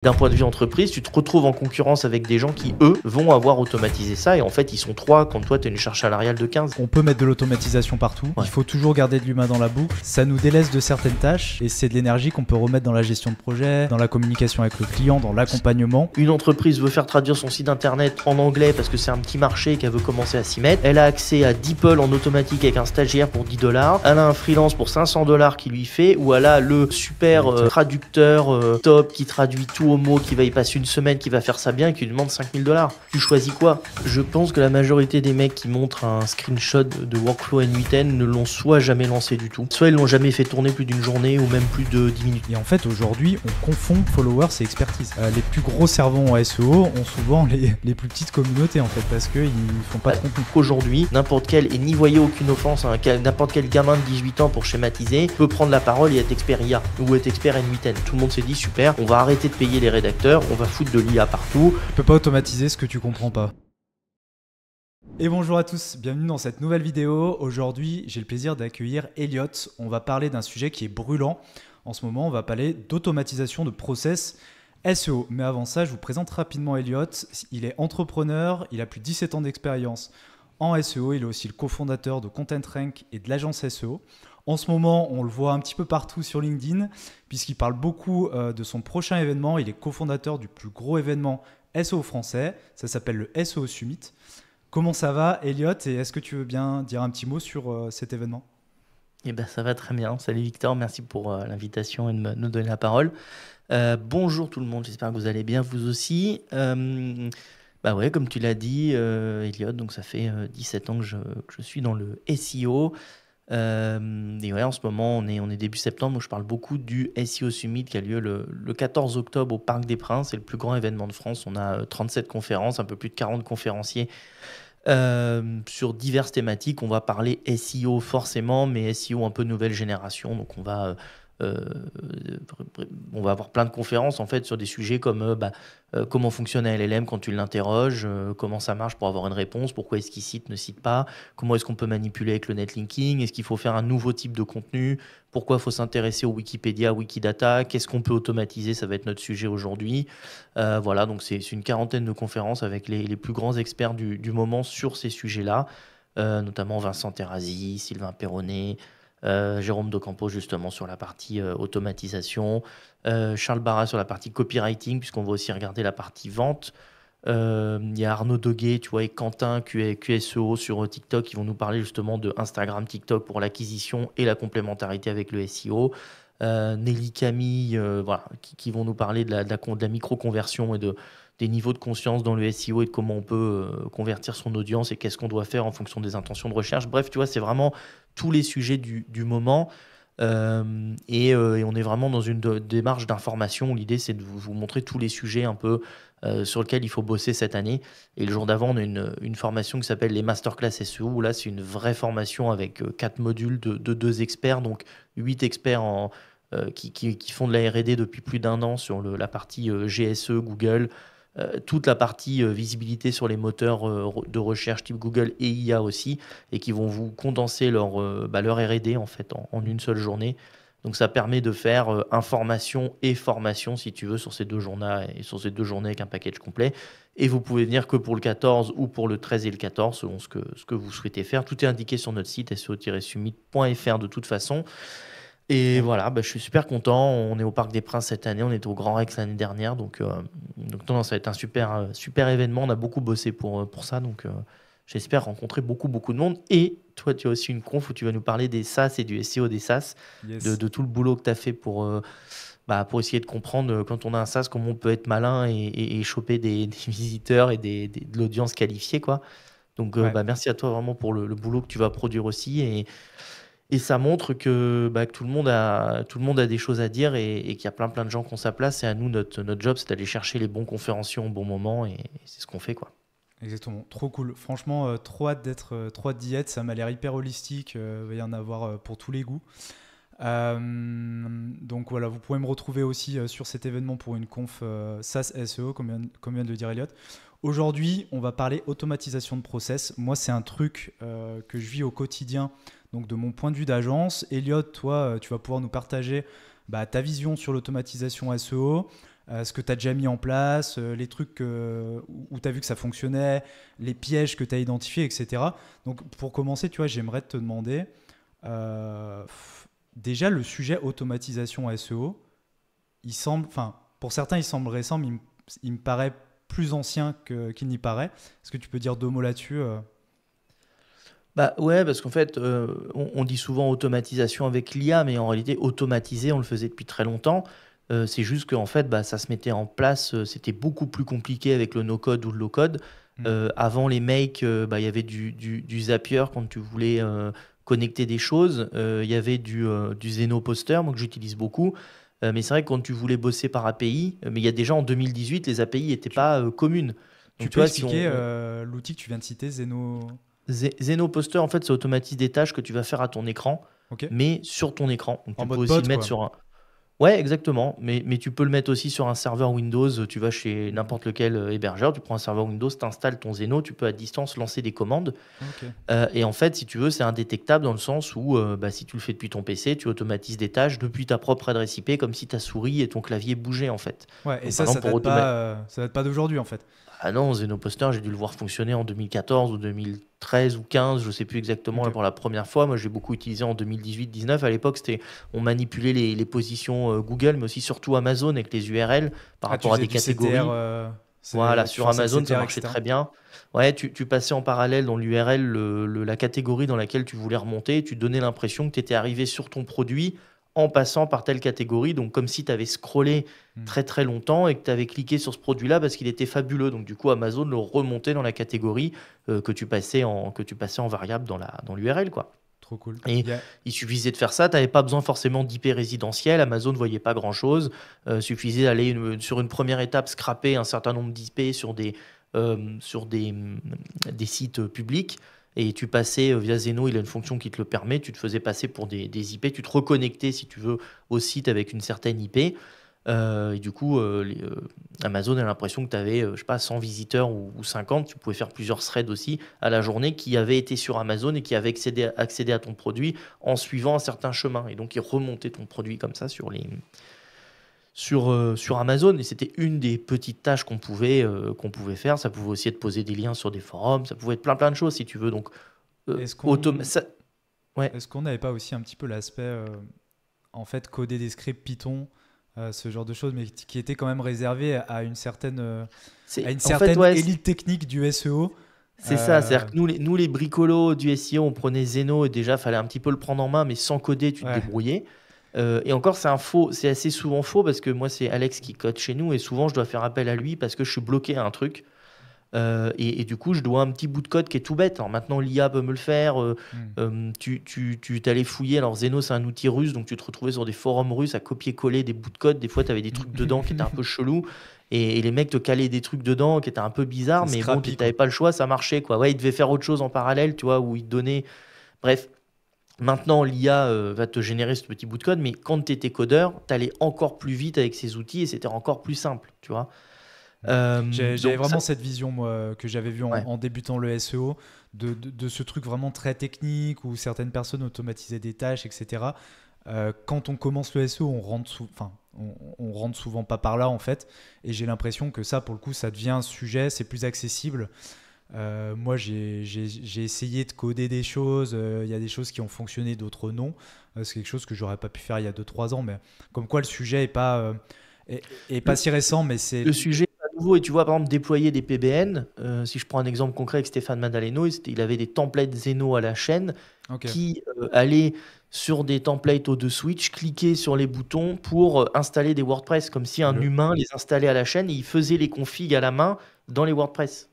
D'un point de vue entreprise, tu te retrouves en concurrence avec des gens qui, eux, vont avoir automatisé ça. Et en fait, ils sont 3 quand toi, tu as une charge salariale de 15. On peut mettre de l'automatisation partout. Ouais. Il faut toujours garder de l'humain dans la boucle. Ça nous délaisse de certaines tâches et c'est de l'énergie qu'on peut remettre dans la gestion de projet, dans la communication avec le client, dans l'accompagnement. Une entreprise veut faire traduire son site internet en anglais parce que c'est un petit marché et qu'elle veut commencer à s'y mettre. Elle a accès à DeepL en automatique avec un stagiaire pour $10. Elle a un freelance pour $500 qui lui fait, ou elle a le super traducteur top qui traduit tout au mot, qui va y passer une semaine, qui va faire ça bien et qui lui demande $5000. Tu choisis quoi? Je pense que la majorité des mecs qui montrent un screenshot de Workflow N8N ne l'ont soit jamais lancé du tout, soit ils l'ont jamais fait tourner plus d'une journée ou même plus de 10 minutes. Et en fait, aujourd'hui, on confond followers et expertise. Les plus gros cerveaux en SEO ont souvent les plus petites communautés en fait, parce qu'ils font pas de contenu. Aujourd'hui, n'importe quel, et n'y voyez aucune offense, hein, n'importe quel gamin de 18 ans pour schématiser, peut prendre la parole et être expert IA ou être expert N8N. Tout le monde s'est dit super, on va arrêter de payer les rédacteurs, on va foutre de l'IA partout. Tu peux pas automatiser ce que tu comprends pas. Et bonjour à tous, bienvenue dans cette nouvelle vidéo. Aujourd'hui, j'ai le plaisir d'accueillir Elliot. On va parler d'un sujet qui est brûlant. En ce moment, on va parler d'automatisation de process SEO. Mais avant ça, je vous présente rapidement Elliot. Il est entrepreneur, il a plus de 17 ans d'expérience en SEO. Il est aussi le cofondateur de Content Rank et de l'agence SEO. En ce moment, on le voit un petit peu partout sur LinkedIn, puisqu'il parle beaucoup de son prochain événement. Il est cofondateur du plus gros événement SEO français. Ça s'appelle le SEO Summit. Comment ça va, Elliot? Et est-ce que tu veux bien dire un petit mot sur cet événement? Eh ben, ça va très bien. Salut Victor, merci pour l'invitation et de nous donner la parole. Bonjour tout le monde, j'espère que vous allez bien, vous aussi. Bah ouais, comme tu l'as dit, Elliot, donc ça fait 17 ans que je suis dans le SEO. Et ouais, en ce moment, on est début septembre, donc je parle beaucoup du SEO Summit qui a lieu le 14 octobre au Parc des Princes. C'est le plus grand événement de France. On a 37 conférences, un peu plus de 40 conférenciers sur diverses thématiques. On va parler SEO forcément, mais SEO un peu nouvelle génération. Donc euh, on va avoir plein de conférences en fait sur des sujets comme comment fonctionne un LLM quand tu l'interroges, comment ça marche pour avoir une réponse, pourquoi est-ce qu'il cite, ne cite pas, comment est-ce qu'on peut manipuler avec le netlinking, est-ce qu'il faut faire un nouveau type de contenu, pourquoi il faut s'intéresser au Wikipédia, Wikidata, qu'est-ce qu'on peut automatiser, ça va être notre sujet aujourd'hui. Voilà, donc c'est une quarantaine de conférences avec les plus grands experts du moment sur ces sujets-là, notamment Vincent Terrazi, Sylvain Perronnet, Jérôme Docampo justement sur la partie automatisation, Charles Barra sur la partie copywriting, puisqu'on va aussi regarder la partie vente. Il y a Arnaud Doguet, tu vois, et Quentin QSEO sur TikTok qui vont nous parler justement de Instagram, TikTok pour l'acquisition et la complémentarité avec le SEO. Nelly Camille, voilà, qui vont nous parler de la micro-conversion et des niveaux de conscience dans le SEO et de comment on peut convertir son audience et qu'est-ce qu'on doit faire en fonction des intentions de recherche. Bref, tu vois, c'est vraiment tous les sujets du moment. Et on est vraiment dans une démarche d'information où l'idée, c'est de vous montrer tous les sujets un peu sur lesquels il faut bosser cette année. Et le jour d'avant, on a une formation qui s'appelle les Masterclass SEO, où là, c'est une vraie formation avec 4 modules de 2 experts, donc 8 experts qui font de la R&D depuis plus d'1 an sur la partie GSE, Google, toute la partie visibilité sur les moteurs de recherche type Google et IA aussi, et qui vont vous condenser leur R&D en fait en une seule journée. Donc ça permet de faire information et formation si tu veux sur ces 2 journées et sur ces 2 journées avec un package complet. Et vous pouvez venir que pour le 14 ou pour le 13 et le 14 selon ce que vous souhaitez faire. Tout est indiqué sur notre site seo-summit.fr de toute façon. Et voilà, je suis super content. On est au Parc des Princes cette année, on était au Grand Rex l'année dernière. Donc non, ça va être un super événement. On a beaucoup bossé pour ça. Donc j'espère rencontrer beaucoup de monde. Et toi, tu as aussi une conf où tu vas nous parler des SaaS et du SEO des SaaS, Yes. de tout le boulot que tu as fait pour essayer de comprendre quand on a un SaaS, comment on peut être malin et choper des visiteurs et de l'audience qualifiée, quoi. Donc Ouais. merci à toi vraiment pour le boulot que tu vas produire aussi. Et ça montre que tout le monde a des choses à dire et qu'il y a plein de gens qui ont sa place. Et à nous, notre job, c'est d'aller chercher les bons conférenciers au bon moment. Et c'est ce qu'on fait, quoi. Exactement, trop cool. Franchement, trop hâte d'y être. Ça m'a l'air hyper holistique. Il va y en avoir pour tous les goûts. Donc voilà, vous pourrez me retrouver aussi sur cet événement pour une conf SaaS SEO, comme vient de le dire Elliot. Aujourd'hui, on va parler automatisation de process. Moi, c'est un truc que je vis au quotidien, donc de mon point de vue d'agence. Elliot, toi, tu vas pouvoir nous partager ta vision sur l'automatisation SEO, ce que tu as déjà mis en place, les trucs où tu as vu que ça fonctionnait, les pièges que tu as identifiés, etc. Donc pour commencer, tu vois, j'aimerais te demander, euh, déjà le sujet automatisation SEO, il semble, enfin pour certains il semble récent, mais il me paraît plus ancien qu'il n'y paraît. Est-ce que tu peux dire deux mots là-dessus Bah ouais, parce qu'en fait, on dit souvent automatisation avec l'IA, mais en réalité, automatiser, on le faisait depuis très longtemps. C'est juste qu'en fait, bah, ça se mettait en place, c'était beaucoup plus compliqué avec le no-code ou le low-code. Hmm. Avant les makes, bah, il y avait du Zapier quand tu voulais connecter des choses. Il y avait du Zenoposter, moi que j'utilise beaucoup. Mais c'est vrai que quand tu voulais bosser par API, mais il y a déjà en 2018, les API n'étaient tu, pas communes. tu Donc tu peux vois, si expliquer l'outil que tu viens de citer, Zeno. Zenoposter, en fait, ça automatise des tâches que tu vas faire à ton écran, Ok. mais sur ton écran. Donc, En tu peux mode aussi le bot, mettre quoi. sur un. Ouais, exactement. Mais tu peux le mettre aussi sur un serveur Windows. Tu vas chez Hmm. n'importe lequel hébergeur, tu prends un serveur Windows, tu installes ton Zeno, tu peux à distance lancer des commandes. Ok. Et en fait, si tu veux, c'est indétectable dans le sens où bah, si tu le fais depuis ton PC, tu automatises des tâches depuis ta propre adresse IP, comme si ta souris et ton clavier bougeaient en fait. Ouais, et Donc, par ça exemple, pour date automatiser. pas, ça date pas d'aujourd'hui en fait. Ah non, Zenoposter, j'ai dû le voir fonctionner en 2014 ou 2013 ou 15, je sais plus exactement là, Ok. pour la première fois. Moi, j'ai beaucoup utilisé en 2018-19. À l'époque, on manipulait les positions Google, mais aussi surtout Amazon avec les URL par Ah, tu rapport à faisais des du CTR, catégories. Voilà, tu sur forçais le Amazon, ça CTR, marchait etc. très bien. Ouais, tu passais en parallèle dans l'URL la catégorie dans laquelle tu voulais remonter et tu donnais l'impression que tu étais arrivé sur ton produit en passant par telle catégorie. Donc, comme si tu avais scrollé Hmm. très très longtemps et que tu avais cliqué sur ce produit-là parce qu'il était fabuleux. Donc, du coup, Amazon le remontait dans la catégorie que tu passais en variable dans l'URL, quoi. Trop cool. Et il suffisait de faire ça, tu n'avais pas besoin forcément d'IP résidentiel, Amazon ne voyait pas grand-chose, suffisait d'aller sur une première étape, scraper un certain nombre d'IP sur des sites publics, et tu passais via Zeno, il a une fonction qui te le permet, tu te faisais passer pour des IP, tu te reconnectais si tu veux au site avec une certaine IP, et du coup, Amazon a l'impression que tu avais, je sais pas, 100 visiteurs ou 50. Tu pouvais faire plusieurs threads aussi à la journée qui avaient été sur Amazon et qui avaient accédé à ton produit en suivant un certain chemin. Et donc, ils remontaient ton produit comme ça sur Amazon. Et c'était une des petites tâches qu'on pouvait faire. Ça pouvait aussi être poser des liens sur des forums. Ça pouvait être plein, plein de choses si tu veux. Donc, Est-ce qu'on ouais. est-ce qu'on n'avait pas aussi un petit peu l'aspect, en fait, coder des scripts Python, ce genre de choses, mais qui était quand même réservé à une En fait, certaine ouais, élite technique du SEO. c'est ça, Euh, c'est-à-dire que nous, les bricolos du SEO, on prenait Zeno et déjà, fallait un petit peu le prendre en main, mais sans coder, tu te ouais. débrouillais. Et encore, c'est assez souvent faux parce que moi, c'est Alex qui code chez nous et souvent, je dois faire appel à lui parce que je suis bloqué à un truc. Et du coup, je dois un petit bout de code qui est tout bête. Alors maintenant, l'IA peut me le faire. Hmm. Tu t'allais fouiller. Alors Zeno, c'est un outil russe, donc tu te retrouvais sur des forums russes à copier-coller des bouts de code. Des fois, tu avais des trucs dedans qui étaient un peu chelous. Et les mecs te calaient des trucs dedans qui étaient un peu bizarres, C'est mais bon, tu scrappy, n'avais quoi. pas le choix, ça marchait, quoi. Ouais, ils devaient faire autre chose en parallèle, tu vois, où ils te donnaient. Bref, maintenant, l'IA va te générer ce petit bout de code, mais quand tu étais codeur, tu allais encore plus vite avec ces outils et c'était encore plus simple, tu vois. Hmm. J'avais Donc, ça, vraiment cette vision, moi, que j'avais vue ouais. en débutant le SEO, de ce truc vraiment très technique où certaines personnes automatisaient des tâches, etc. Quand on commence le SEO, on rentre souvent pas par là en fait. Et j'ai l'impression que ça, pour le coup, ça devient un sujet, c'est plus accessible. Moi, j'ai essayé de coder des choses. Il y a des choses qui ont fonctionné, d'autres non. C'est quelque chose que j'aurais pas pu faire il y a 2 3 ans. Mais comme quoi, le sujet est pas Le, si récent, mais c'est. le sujet est pas nouveau et tu vois, par exemple, déployer des PBN. Si je prends un exemple concret avec Stéphane Madaleno, il avait des templates Zeno à la chaîne Ok. qui allaient sur des templates au de switch, cliquer sur les boutons pour installer des WordPress, comme si un Le humain les installait à la chaîne et il faisait les configs à la main dans les WordPress.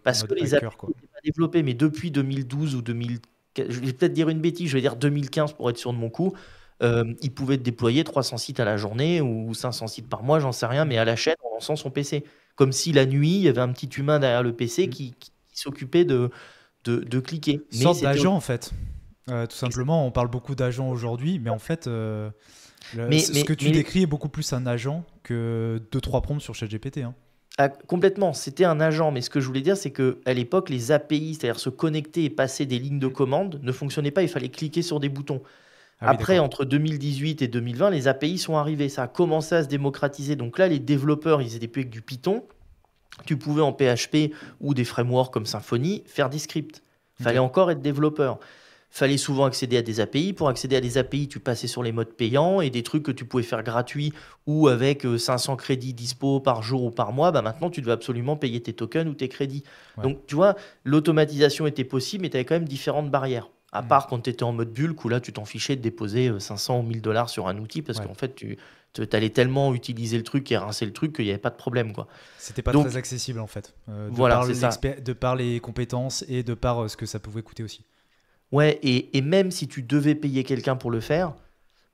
Parce que mode les API hacker, quoi. n'étaient pas développées, mais depuis 2012 ou 2000, je vais peut-être dire une bêtise, je vais dire 2015 pour être sûr de mon coup, ils pouvaient déployer 300 sites à la journée ou 500 sites par mois, j'en sais rien, mais Mm. à la chaîne en lançant son PC. Comme si la nuit, il y avait un petit humain derrière le PC Mm. qui s'occupait de cliquer. Mais Sorte c'était d'agent, en fait. Tout simplement, on parle beaucoup d'agents aujourd'hui, mais en fait, mais, ce que mais, tu mais décris est beaucoup plus un agent que 2 3 prompts sur ChatGPT, hein. complètement, c'était un agent. Mais ce que je voulais dire, c'est qu'à l'époque, les API, c'est-à-dire se connecter et passer des lignes de commande, ne fonctionnaient pas. Il fallait cliquer sur des boutons. Ah oui, Après, d'accord. entre 2018 et 2020, les API sont arrivées. Ça a commencé à se démocratiser. Donc là, les développeurs, ils étaient plus avec du Python. Tu pouvais en PHP ou des frameworks comme Symfony faire des scripts. Fallait Ok. encore être développeur. Fallait souvent accéder à des API. Pour accéder à des API, tu passais sur les modes payants et des trucs que tu pouvais faire gratuits ou avec 500 crédits dispo par jour ou par mois. Bah maintenant, tu devais absolument payer tes tokens ou tes crédits. Ouais. Donc, tu vois, l'automatisation était possible, mais tu avais quand même différentes barrières. À Hmm. part quand tu étais en mode bulk, où là, tu t'en fichais de déposer 500 ou 1000 dollars sur un outil parce Ouais. qu'en fait, tu allais tellement utiliser le truc et rincer le truc qu'il n'y avait pas de problème, quoi. C'était pas très Donc, accessible en fait, voilà, c'est ça. de par les compétences et de par ce que ça pouvait coûter aussi. Ouais, et même si tu devais payer quelqu'un pour le faire,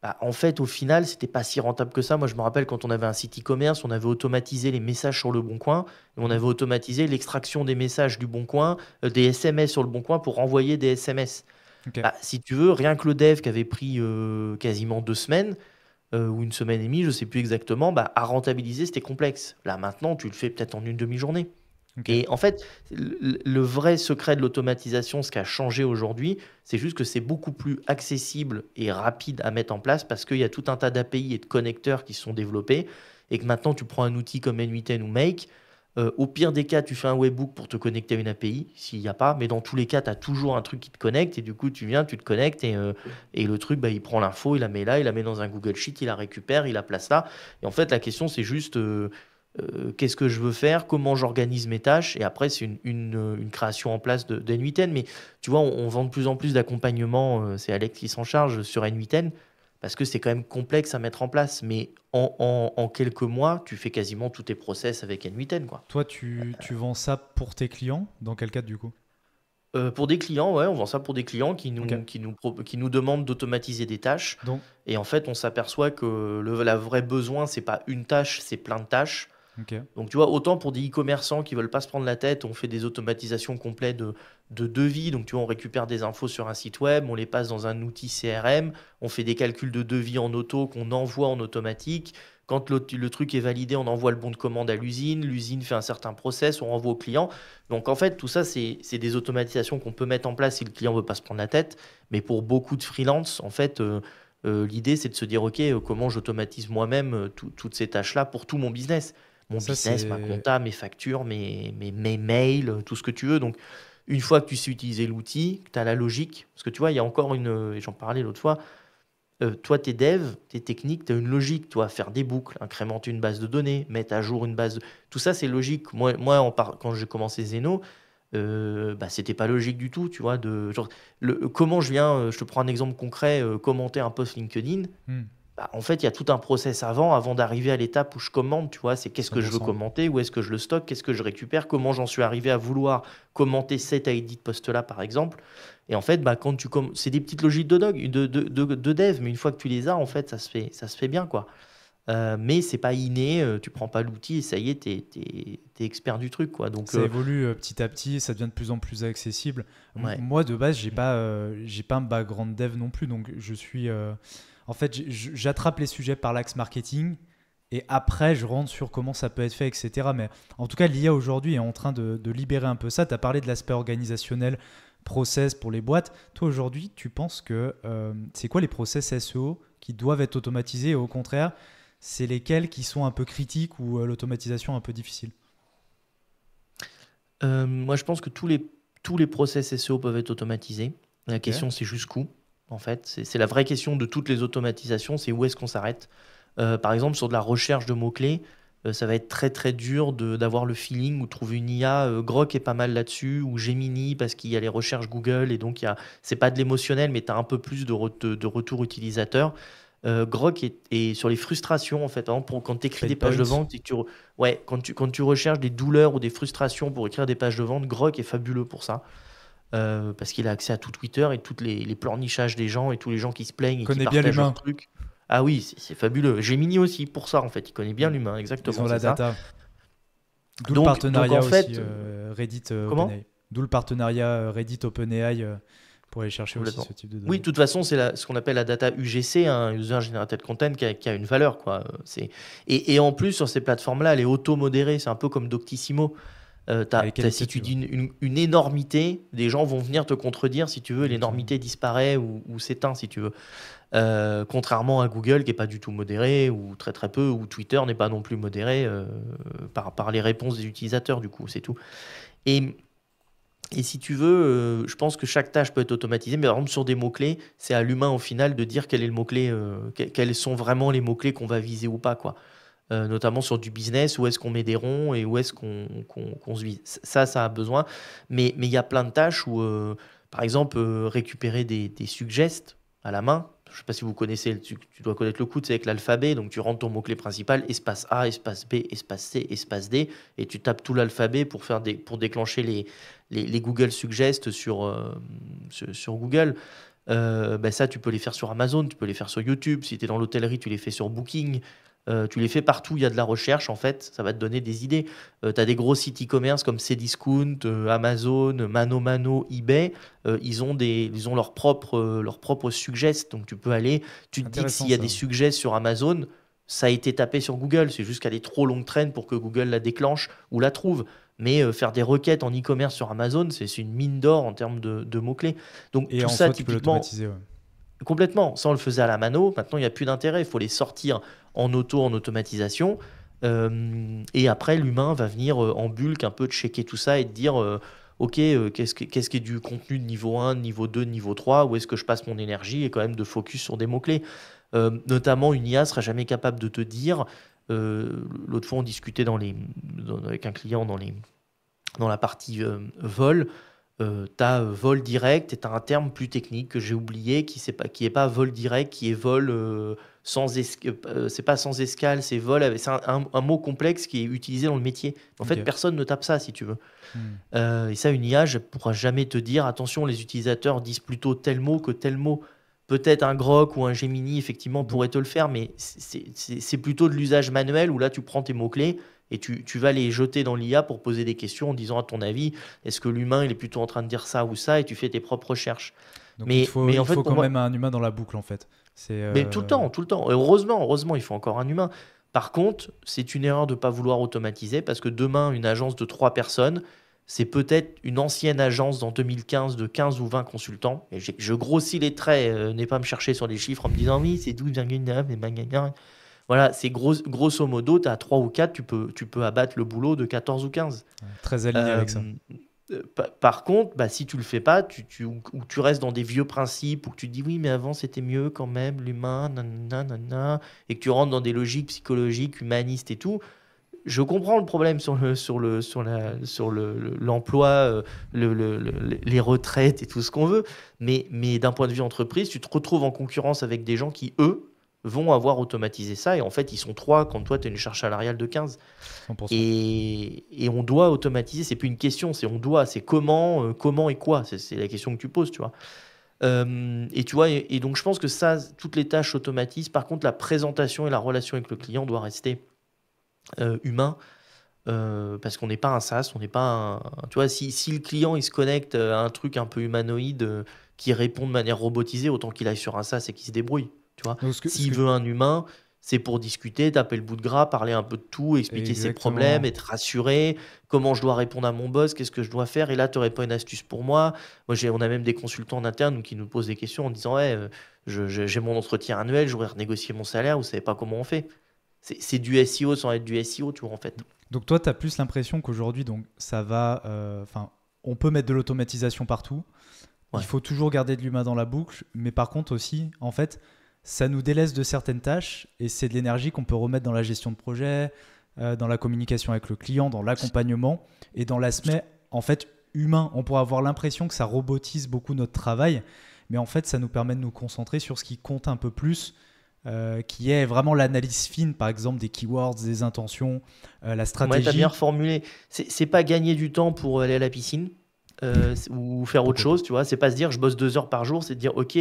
bah, en fait, au final, c'était pas si rentable que ça. Moi, je me rappelle quand on avait un site e-commerce, on avait automatisé les messages sur le Bon Coin, et on Mhm. avait automatisé l'extraction des messages du Bon Coin, des SMS sur le Bon Coin pour envoyer des SMS. Ok. Bah, si tu veux, rien que le dev qui avait pris quasiment 2 semaines, ou une semaine et demie, je sais plus exactement, bah, à rentabiliser, c'était complexe. Là, maintenant, tu le fais peut-être en une demi-journée. Ok. Et en fait, le vrai secret de l'automatisation, ce qui a changé aujourd'hui, c'est juste que c'est beaucoup plus accessible et rapide à mettre en place parce qu'il y a tout un tas d'API et de connecteurs qui se sont développés et que maintenant tu prends un outil comme N8N ou Make. Au pire des cas, tu fais un webhook pour te connecter à une API, s'il n'y a pas, mais dans tous les cas, tu as toujours un truc qui te connecte et du coup, tu viens, tu te connectes et le truc, bah, il prend l'info, il la met là, il la met dans un Google Sheet, il la récupère, il la place là. Et en fait, la question, c'est juste qu'est-ce que je veux faire, comment j'organise mes tâches, et après, c'est une création en place de N8N. Mais tu vois, on vend de plus en plus d'accompagnement, c'est Alex qui s'en charge sur N8N, parce que c'est quand même complexe à mettre en place. Mais en quelques mois, tu fais quasiment tous tes process avec N8N, quoi. Toi, tu vends ça pour tes clients? Dans quel cadre du coup? Pour des clients, ouais, on vend ça pour des clients Ok. qui nous demandent d'automatiser des tâches. Donc, Et en fait, on s'aperçoit que la vraie besoin, c'est pas une tâche, c'est plein de tâches. ok. Donc, tu vois, autant pour des e-commerçants qui veulent pas se prendre la tête, on fait des automatisations complètes de devis. Donc, tu vois, on récupère des infos sur un site web, on les passe dans un outil CRM, on fait des calculs de devis en auto qu'on envoie en automatique. Quand le truc est validé, on envoie le bon de commande à l'usine. L'usine fait un certain process, on renvoie au client. Donc, en fait, tout ça, c'est des automatisations qu'on peut mettre en place si le client veut pas se prendre la tête. Mais pour beaucoup de freelance, en fait, l'idée, c'est de se dire, OK, comment j'automatise moi-même toutes ces tâches-là pour tout mon business. Mon Ça, business, ma c'est. compta, mes factures, mes mails, tout ce que tu veux. Donc, une fois que tu sais utiliser l'outil, que tu as la logique, parce que tu vois, il y a encore et j'en parlais l'autre fois, toi, tes devs, tes techniques, tu as une logique, toi, faire des boucles, incrémenter une base de données, mettre à jour une base de... Tout ça, c'est logique. Moi quand j'ai commencé Zeno, bah, c'était pas logique du tout, tu vois, genre, comment je viens, je te prends un exemple concret, commenter un post LinkedIn. Hmm, Bah, en fait, il y a tout un process avant d'arriver à l'étape où je commande, tu vois, c'est qu'est-ce que je veux 100%. commenter, où est-ce que je le stocke, qu'est-ce que je récupère, comment j'en suis arrivé à vouloir commenter cet ID de post-là, par exemple. Et en fait, bah, c'est des petites logiques de dev, mais une fois que tu les as, en fait, ça se fait bien, quoi. Mais c'est pas inné, tu prends pas l'outil et ça y est, t'es expert du truc, quoi. Donc, Ça évolue petit à petit, ça devient de plus en plus accessible. ouais. Moi, de base, j'ai pas un background dev non plus, donc je suis. En fait, j'attrape les sujets par l'axe marketing et après, je rentre sur comment ça peut être fait, etc. Mais en tout cas, l'IA aujourd'hui est en train de libérer un peu ça. Tu as parlé de l'aspect organisationnel, process pour les boîtes. Toi, aujourd'hui, tu penses que c'est quoi les process SEO qui doivent être automatisés et au contraire, c'est lesquels qui sont un peu critiques ou l'automatisation un peu difficile? Moi, je pense que tous les process SEO peuvent être automatisés. La Ok. question, c'est jusqu'où, en fait. C'est la vraie question de toutes les automatisations, c'est où est-ce qu'on s'arrête. Par exemple, sur de la recherche de mots-clés, ça va être très très dur d'avoir le feeling ou trouver une IA. Grok est pas mal là-dessus, ou Gemini, parce qu'il y a les recherches Google, et donc c'est pas de l'émotionnel, mais tu as un peu plus de retour utilisateur. Grok est sur les frustrations, en fait, hein, quand tu écris Pain des pages de points. vente, ouais, quand tu recherches des douleurs ou des frustrations pour écrire des pages de vente, Grok est fabuleux pour ça. Parce qu'il a accès à tout Twitter et tous les pleurnichages des gens et tous les gens qui se plaignent et qui Connaît bien partagent leurs l'humain. trucs. Ah oui, c'est fabuleux. Gemini aussi pour ça, en fait. Il connaît bien Mm. l'humain, Ils exactement, ont c'est la ça. data. D'où le Donc en partenariat aussi fait, Reddit comment? OpenAI. D'où le partenariat Reddit OpenAI pour aller chercher aussi Complètement. ce type de Oui, de données. toute façon, c'est ce qu'on appelle la data UGC, un User Generated Content, qui a une valeur, quoi. Et en plus, sur ces plateformes-là, elle est auto-modérée. C'est un peu comme Doctissimo. Avec quelle Si tu initiative? dis une énormité, des gens vont venir te contredire, si tu veux, Exactement. l'énormité disparaît ou s'éteint, si tu veux. Contrairement à Google, qui est pas du tout modéré, ou très très peu, ou Twitter n'est pas non plus modéré par les réponses des utilisateurs, du coup, c'est tout. Et, et si tu veux, je pense que chaque tâche peut être automatisée, mais par exemple sur des mots-clés, c'est à l'humain au final de dire quel est le mot-clé, quels sont vraiment les mots-clés qu'on va viser ou pas, quoi. Notamment sur du business, où est-ce qu'on met des ronds et où est-ce qu'on se vise. Ça a besoin. Mais il y a plein de tâches où, par exemple, récupérer des suggestions à la main. Je ne sais pas si vous connaissez, tu dois connaître le coup, c'est avec l'alphabet. Donc tu rentres ton mot-clé principal, espace A, espace B, espace C, espace D, et tu tapes tout l'alphabet pour déclencher les Google Suggest sur Google. Ben ça, tu peux les faire sur Amazon, tu peux les faire sur YouTube. Si tu es dans l'hôtellerie, tu les fais sur Booking. Tu les fais partout, il y a de la recherche en fait, ça va te donner des idées. Tu as des gros sites e-commerce comme Cdiscount, Amazon, Mano Mano, eBay. Ils ont leur propre suggest. Donc tu peux aller, tu te dis que Intéressant s'il y a des ça. suggest sur Amazon, ça a été tapé sur Google. C'est juste qu'elle est trop longue traîne pour que Google la déclenche ou la trouve. Mais faire des requêtes en e-commerce sur Amazon, c'est une mine d'or en termes de mots-clés. Donc Et tout en ça, soi, tu peux typiquement, l'automatiser, ouais. complètement. Ça, on le faisait à la mano. Maintenant, il n'y a plus d'intérêt. Il faut les sortir en automatisation. Et après, l'humain va venir en bulk un peu checker tout ça et te dire OK, qu'est-ce qui est du contenu de niveau 1, de niveau 2, de niveau 3, où est-ce que je passe mon énergie et quand même de focus sur des mots-clés. Notamment, une IA sera jamais capable de te dire. L'autre fois, on discutait avec un client dans la partie vol. Tu as vol direct et tu as un terme plus technique que j'ai oublié qui est pas vol direct, qui est vol sans escale. C'est pas sans escale, c'est vol avec c'est un mot complexe qui est utilisé dans le métier. En fait, Ok. personne ne tape ça si tu veux. Hmm. Et ça, une IA, je ne pourra jamais te dire attention, les utilisateurs disent plutôt tel mot que tel mot. Peut-être un Grok ou un Gemini, effectivement, Donc, pourrait te le faire, mais c'est plutôt de l'usage manuel où là, tu prends tes mots-clés et tu vas les jeter dans l'IA pour poser des questions en disant à ton avis, est-ce que l'humain, il est plutôt en train de dire ça ou ça, et tu fais tes propres recherches. donc Mais en il fait, faut pour quand moi, même un humain dans la boucle en fait. C'est mais tout le temps, tout le temps. Heureusement, il faut encore un humain. Par contre, c'est une erreur de ne pas vouloir automatiser parce que demain, une agence de 3 personnes, c'est peut-être une ancienne agence dans 2015 de 15 ou 20 consultants. Et je grossis les traits, n'aie pas me chercher sur les chiffres en me disant oui, c'est 12,9, mais magasin. Voilà, c'est grosso modo, tu as 3 ou 4, tu peux abattre le boulot de 14 ou 15. très aligné avec ça. Euh, Par contre, bah, si tu le fais pas, ou tu restes dans des vieux principes, ou que tu te dis oui, mais avant c'était mieux quand même, l'humain, nanana, nanana, et que tu rentres dans des logiques psychologiques, humanistes et tout, je comprends le problème l'emploi, les retraites et tout ce qu'on veut, mais d'un point de vue entreprise, tu te retrouves en concurrence avec des gens qui, eux, vont avoir automatisé ça, et en fait, ils sont 3 quand toi, tu as une charge salariale de 15. 100%. Et on doit automatiser, c'est plus une question, c'est on doit, c'est comment et quoi, c'est la question que tu poses, tu vois. Et tu vois, et donc je pense que ça, toutes les tâches s'automatisent. Par contre, la présentation et la relation avec le client doit rester humain, parce qu'on n'est pas un SaaS, on n'est pas tu vois, si le client il se connecte à un truc un peu humanoïde qui répond de manière robotisée, autant qu'il aille sur un SaaS et qu'il se débrouille, tu vois. Donc S'il veut un humain, c'est pour discuter, taper le bout de gras, parler un peu de tout, expliquer ses problèmes, exactement. être rassuré, comment je dois répondre à mon boss, qu'est-ce que je dois faire, et là, tu n'aurais pas une astuce pour moi. On a même des consultants en interne qui nous posent des questions en disant, ouais, j'ai mon entretien annuel, je voudrais renégocier mon salaire, vous savez pas comment on fait. C'est du SEO sans être du SEO, tu vois, en fait. Donc toi, tu as plus l'impression qu'aujourd'hui, donc ça va, enfin, on peut mettre de l'automatisation partout. Il Ouais. faut toujours garder de l'humain dans la boucle, mais par contre aussi, en fait, ça nous délaisse de certaines tâches et c'est de l'énergie qu'on peut remettre dans la gestion de projet, dans la communication avec le client, dans l'accompagnement et dans l'aspect en fait humain. On pourrait avoir l'impression que ça robotise beaucoup notre travail, mais en fait, ça nous permet de nous concentrer sur ce qui compte un peu plus, qui est vraiment l'analyse fine, par exemple des keywords, des intentions, la Ouais, t'as bien stratégie. reformulé. C'est pas gagner du temps pour aller à la piscine ou faire autre Pourquoi pas? chose, tu vois. C'est pas se dire je bosse 2 heures par jour, c'est de dire ok,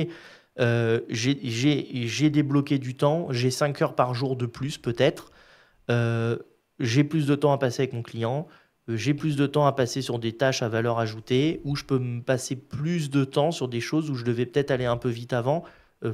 j'ai débloqué du temps, j'ai 5 heures par jour de plus peut-être. Euh, j'ai plus de temps à passer avec mon client, j'ai plus de temps à passer sur des tâches à valeur ajoutée, ou je peux me passer plus de temps sur des choses où je devais peut-être aller un peu vite avant,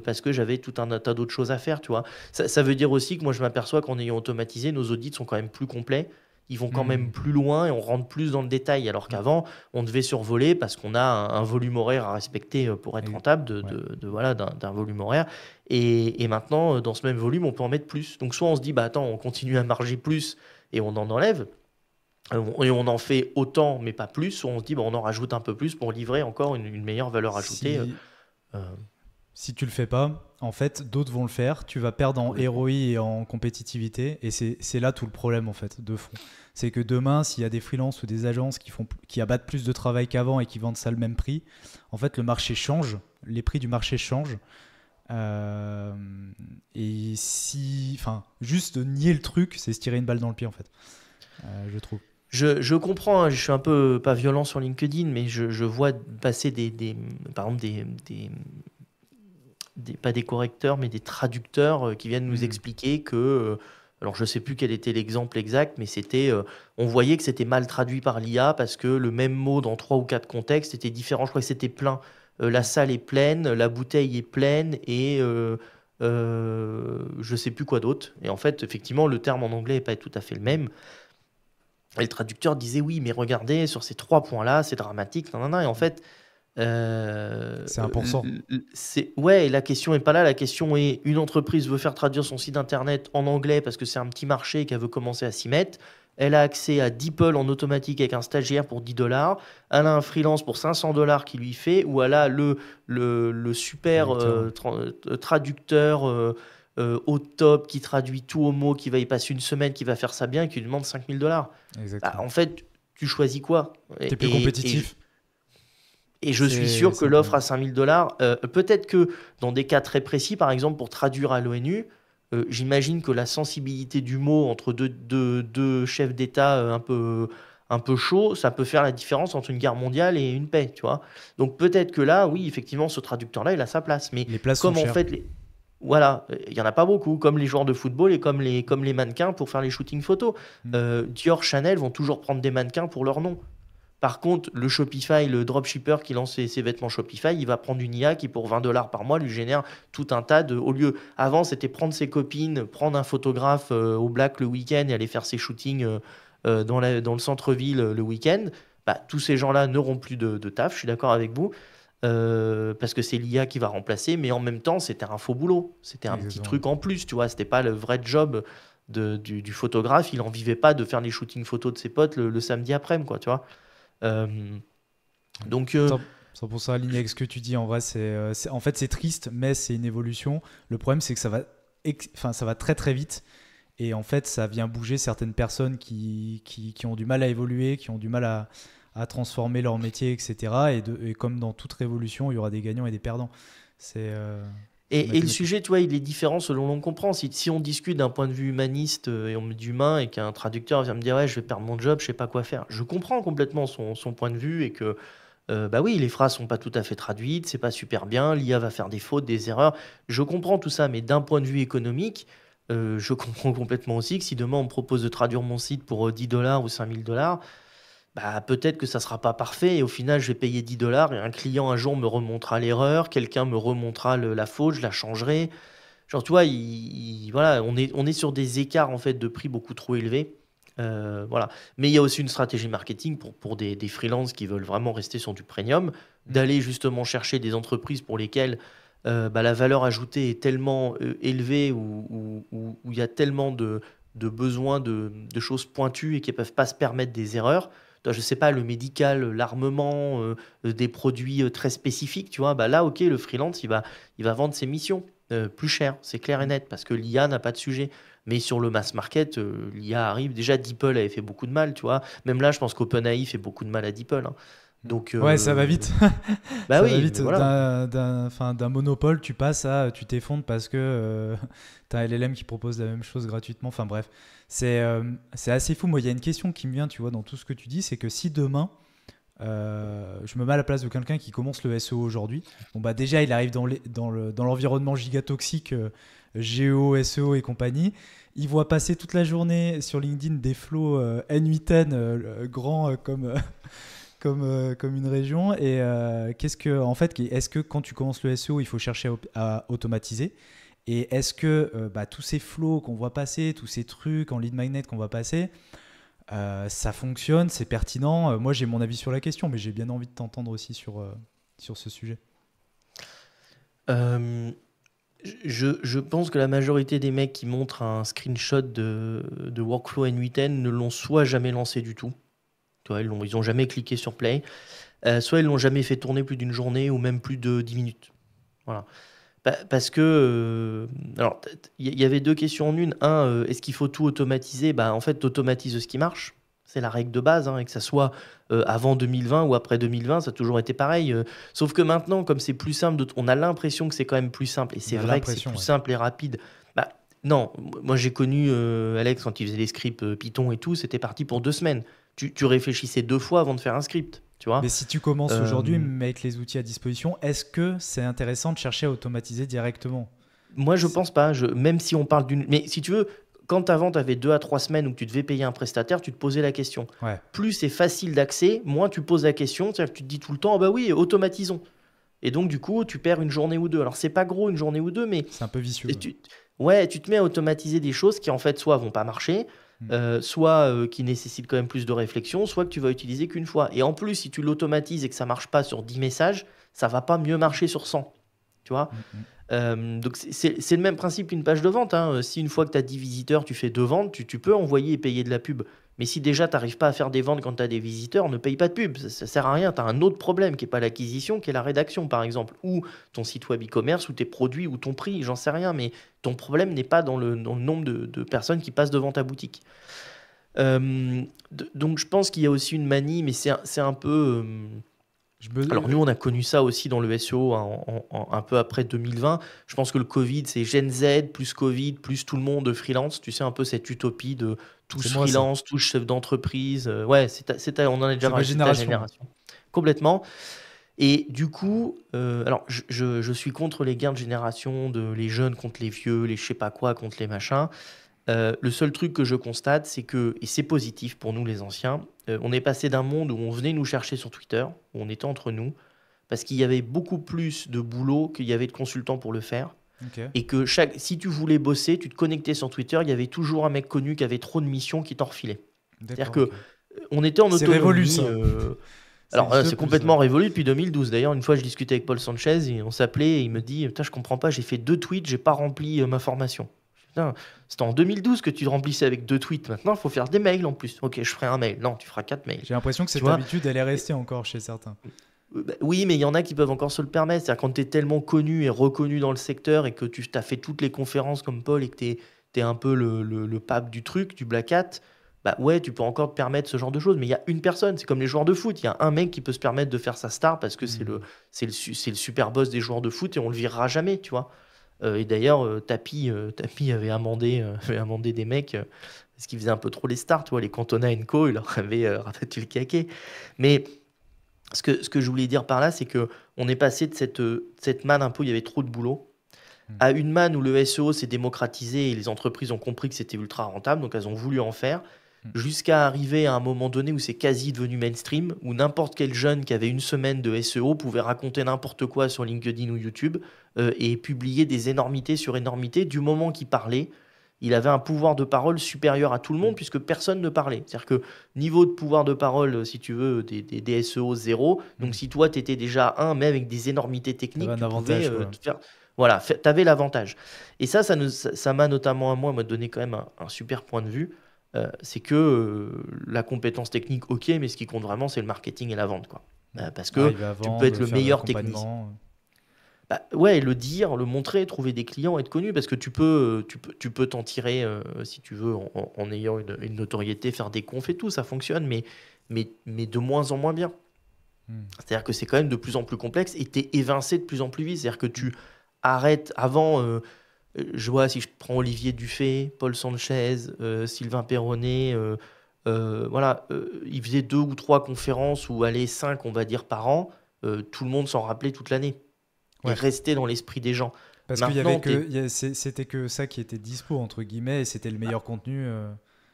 parce que j'avais tout un tas d'autres choses à faire, tu vois. Ça veut dire aussi que moi je m'aperçois qu'en ayant automatisé, nos audits sont quand même plus complets. ils vont quand même plus loin et on rentre plus dans le détail. Alors qu'avant, on devait survoler parce qu'on a un volume horaire à respecter pour être rentable voilà, d'un volume horaire. Et maintenant, dans ce même volume, on peut en mettre plus. Donc soit on se dit, bah attends, on continue à marger plus et on en enlève. Et on en fait autant, mais pas plus. Soit on se dit, bah, on en rajoute un peu plus pour livrer encore une meilleure valeur ajoutée. Si tu le fais pas, en fait, d'autres vont le faire. Tu vas perdre en ROI et en compétitivité. Et c'est là tout le problème, en fait, de fond. C'est que demain, s'il y a des freelances ou des agences qui abattent plus de travail qu'avant et qui vendent ça le même prix, en fait, le marché change. Les prix du marché changent. Et juste nier le truc, c'est se tirer une balle dans le pied, en fait. Je trouve. Je comprends, hein, je suis un peu pas violent sur LinkedIn, mais je vois passer par exemple pas des correcteurs, mais des traducteurs qui viennent nous expliquer que, alors je ne sais plus quel était l'exemple exact, mais on voyait que c'était mal traduit par l'IA parce que le même mot dans 3 ou 4 contextes était différent. Je crois que c'était plein. La salle est pleine, la bouteille est pleine et je ne sais plus quoi d'autre. Et en fait, effectivement, le terme en anglais n'est pas tout à fait le même. Et le traducteur disait oui, mais regardez, sur ces 3 points-là, c'est dramatique. Et en fait, c'est 1%. Ouais, la question n'est pas là. La question est, une entreprise veut faire traduire son site internet en anglais parce que c'est un petit marché et qu'elle veut commencer à s'y mettre. Elle a accès à DeepL en automatique avec un stagiaire pour 10 $. Elle a un freelance pour 500 $ qui lui fait, ou elle a le super traducteur au top qui traduit tout au mot, qui va y passer une semaine, qui va faire ça bien et qui lui demande 5000 $. Exactement. Bah, en fait, tu choisis quoi? T'es plus compétitif. Et je suis sûr que l'offre à 5000 $, peut-être que dans des cas très précis, par exemple pour traduire à l'ONU, j'imagine que la sensibilité du mot entre deux chefs d'État un peu chauds, ça peut faire la différence entre une guerre mondiale et une paix, tu vois. Donc peut-être que là, oui, effectivement, ce traducteur-là, il a sa place. Mais les places comme sont en chères. fait, voilà, il n'y en a pas beaucoup, comme les joueurs de football et comme les mannequins pour faire les shootings photos. Dior, Chanel vont toujours prendre des mannequins pour leur nom. Par contre, le Shopify, le dropshipper qui lance ses vêtements Shopify, il va prendre une IA qui, pour 20 $ par mois, lui génère tout un tas de. Au lieu, avant, c'était prendre ses copines, prendre un photographe au Black le week-end et aller faire ses shootings dans le centre-ville le week-end. Bah, tous ces gens-là n'auront plus de taf, je suis d'accord avec vous, parce que c'est l'IA qui va remplacer, mais en même temps, c'était un faux boulot. C'était un petit truc en plus, tu vois. C'était pas le vrai job du photographe. Il en vivait pas de faire les shootings photos de ses potes le samedi après-midi, quoi, tu vois. Donc 100% aligné avec ce que tu dis. En vrai, en fait, c'est triste, mais c'est une évolution. Le problème, c'est que ça va très très vite. Et en fait, ça vient bouger certaines personnes qui ont du mal à évoluer, qui ont du mal à transformer leur métier, etc. Et comme dans toute révolution, il y aura des gagnants et des perdants. Et le sujet, tu vois, il est différent selon l'on comprend. Si on discute d'un point de vue humaniste et d'humain et qu'un traducteur vient me dire ouais, je vais perdre mon job, je sais pas quoi faire. Je comprends complètement son point de vue et que bah oui, les phrases sont pas tout à fait traduites, c'est pas super bien, l'IA va faire des fautes, des erreurs. Je comprends tout ça, mais d'un point de vue économique, je comprends complètement aussi que si demain on me propose de traduire mon site pour 10 $ ou 5000 $, bah, peut-être que ça sera pas parfait et au final je vais payer 10 $ et un client un jour me remontera l'erreur, quelqu'un me remontera la faute, je la changerai. Genre tu vois, voilà, on est sur des écarts en fait de prix beaucoup trop élevés. Voilà. Mais il y a aussi une stratégie marketing pour des freelances qui veulent vraiment rester sur du premium, d'aller justement chercher des entreprises pour lesquelles bah, la valeur ajoutée est tellement élevée où il y a tellement de besoins de choses pointues et qui ne peuvent pas se permettre des erreurs. Je sais pas, le médical, l'armement, des produits très spécifiques, tu vois, bah là, ok, le freelance, il va vendre ses missions plus cher, c'est clair et net, parce que l'IA n'a pas de sujet. Mais sur le mass market, l'IA arrive. Déjà, DeepL avait fait beaucoup de mal, tu vois. Même là, je pense qu'OpenAI fait beaucoup de mal à DeepL. Hein. Donc, ouais, ça va vite. Bah ça oui, va vite. voilà. D'un monopole, tu passes à tu t'effondres parce que tu as un LLM qui propose la même chose gratuitement. Enfin bref, c'est assez fou. Moi, il y a une question qui me vient, tu vois, dans tout ce que tu dis, c'est que si demain, je me mets à la place de quelqu'un qui commence le SEO aujourd'hui, bon bah déjà, il arrive dans l'environnement gigatoxique Géo, SEO et compagnie. Il voit passer toute la journée sur LinkedIn des flows N8N grands comme une région. Et est-ce que quand tu commences le SEO, il faut chercher à automatiser? Et est-ce que tous ces flows qu'on voit passer, tous ces trucs en lead magnet qu'on voit passer, Ça fonctionne, c'est pertinent. Moi, j'ai mon avis sur la question, mais j'ai bien envie de t'entendre aussi sur ce sujet. Euh, je pense que la majorité des mecs qui montrent un screenshot de Workflow N8N ne l'ont soit jamais lancé du tout. Tu vois, ils ont jamais cliqué sur Play. Soit ils l'ont jamais fait tourner plus d'une journée ou même plus de 10 minutes. Voilà. Parce que, alors, il y avait deux questions en une. Un, est-ce qu'il faut tout automatiser? Bah, en fait, tu automatises ce qui marche. C'est la règle de base, hein, et que ça soit avant 2020 ou après 2020, ça a toujours été pareil. Sauf que maintenant, comme c'est plus simple, on a l'impression que c'est quand même plus simple, et c'est On a vrai que c'est l'impression, plus ouais. simple et rapide. Bah, non, moi j'ai connu Alex quand il faisait les scripts Python et tout, c'était parti pour 2 semaines. Tu réfléchissais 2 fois avant de faire un script, tu vois. Mais si tu commences aujourd'hui, Euh, mais avec les outils à disposition, est-ce que c'est intéressant de chercher à automatiser directement? Moi, je C'est- pense pas. Même si on parle d'une. Mais si tu veux, quand avant, tu avais 2 à 3 semaines où tu devais payer un prestataire, tu te posais la question. Ouais, Plus c'est facile d'accès, moins tu poses la question. C'est-à-dire que tu te dis tout le temps, ah bah oui, automatisons. Et donc, du coup, tu perds une journée ou deux. Alors, c'est pas gros une journée ou deux, mais c'est un peu vicieux. et ouais, tu te mets à automatiser des choses qui, en fait, soit vont pas marcher, Hmm. soit qui nécessitent quand même plus de réflexion, soit que tu vas utiliser qu'une fois. Et en plus, si tu l'automatises et que ça marche pas sur 10 messages, ça va pas mieux marcher sur 100. Tu vois? Hmm, hmm. Donc c'est le même principe qu'une page de vente, hein. Si une fois que tu as 10 visiteurs, tu fais 2 ventes, tu peux envoyer et payer de la pub. Mais si déjà tu n'arrives pas à faire des ventes quand tu as des visiteurs, ne paye pas de pub. Ça sert à rien. Tu as un autre problème qui n'est pas l'acquisition, qui est la rédaction, par exemple. Ou ton site web e-commerce, ou tes produits, ou ton prix, j'en sais rien. Mais ton problème n'est pas dans le nombre de personnes qui passent devant ta boutique. Donc je pense qu'il y a aussi une manie, mais c'est un peu... Je me- Alors nous, on a connu ça aussi dans le SEO un peu après 2020. Je pense que le Covid, c'est Gen Z, plus Covid, plus tout le monde freelance. Tu sais, un peu cette utopie de tous C'est moi ça. freelance, tous chefs d'entreprise. Ouais, on en a déjà C'est ma parlé, c'est ta génération, ouais. génération. Complètement. Et du coup, alors je suis contre les guerres de génération, les jeunes contre les vieux, les je sais pas quoi contre les machins. Le seul truc que je constate, c'est que, et c'est positif pour nous les anciens, on est passé d'un monde où on venait nous chercher sur Twitter, où on était entre nous, parce qu'il y avait beaucoup plus de boulot qu'il y avait de consultants pour le faire, Ok. et que si tu voulais bosser, tu te connectais sur Twitter, il y avait toujours un mec connu qui avait trop de missions qui t'en refilait. C'est-à-dire D'accord, que ok. on était en C'est révolu autonomie. ça. Ça Alors n'existe c'est plus ça. complètement révolu depuis 2012. D'ailleurs, une fois, je discutais avec Paul Sanchez et on s'appelait et il me dit, putain, je comprends pas, j'ai fait 2 tweets, j'ai pas rempli ma formation. Putain, c'était en 2012 que tu remplissais avec 2 tweets. Maintenant, il faut faire des mails en plus. Ok, je ferai un mail. Non, tu feras 4 mails. J'ai l'impression que Tu cette vois? habitude, elle est restée encore chez certains. Bah, oui, mais il y en a qui peuvent encore se le permettre. C'est-à-dire quand tu es tellement connu et reconnu dans le secteur et que tu as fait toutes les conférences comme Paul et que tu es un peu le pape du truc, du Black Hat, bah ouais, tu peux encore te permettre ce genre de choses. Mais il y a une personne, c'est comme les joueurs de foot. Il y a un mec qui peut se permettre de faire sa star parce que Hmm. c'est le super boss des joueurs de foot et on le virera jamais, tu vois. Et d'ailleurs, Tapi avait amendé des mecs parce qu'ils faisaient un peu trop les stars, tu vois. Les Cantona Co, il leur avait rabattu le caquet. Mais ce que je voulais dire par là, c'est que on est passé de cette manne un peu, il y avait trop de boulot, Hmm. à une manne où le SEO s'est démocratisé et les entreprises ont compris que c'était ultra rentable, donc elles ont voulu en faire, Hmm. jusqu'à arriver à un moment donné où c'est quasi devenu mainstream, où n'importe quel jeune qui avait une semaine de SEO pouvait raconter n'importe quoi sur LinkedIn ou YouTube et publier des énormités sur énormités. Du moment qu'il parlait, il avait un pouvoir de parole supérieur à tout le monde puisque personne ne parlait. C'est-à-dire que niveau de pouvoir de parole, si tu veux, des SEO zéro. Hmm. Donc si toi, tu étais déjà un, mais avec des énormités T'avais techniques, un tu pouvais avantage, quoi. te faire... Voilà, tu avais l'avantage. Et ça m'a notamment à moi m'a donné quand même un super point de vue. C'est que la compétence technique, ok, mais ce qui compte vraiment, c'est le marketing et la vente, quoi. Parce que Arriver à tu peux être vendre, le faire de meilleur technicien. l'accompagnement. Bah, ouais, le dire, le montrer, trouver des clients, être connu, parce que tu peux t'en tirer, si tu veux, en ayant une notoriété, faire des confs et tout, ça fonctionne, mais de moins en moins bien. Hmm. C'est-à-dire que c'est quand même de plus en plus complexe et tu es évincé de plus en plus vite. C'est-à-dire que tu arrêtes avant, je vois si je prends Olivier Dufay, Paul Sanchez, Sylvain Perronnet, voilà, ils faisaient 2 ou 3 conférences ou allez 5, on va dire, par an. Tout le monde s'en rappelait toute l'année et Ouais. restait dans l'esprit des gens. Parce qu'il y avait Maintenant, que, c'était que ça qui était dispo, entre guillemets, et c'était le meilleur contenu.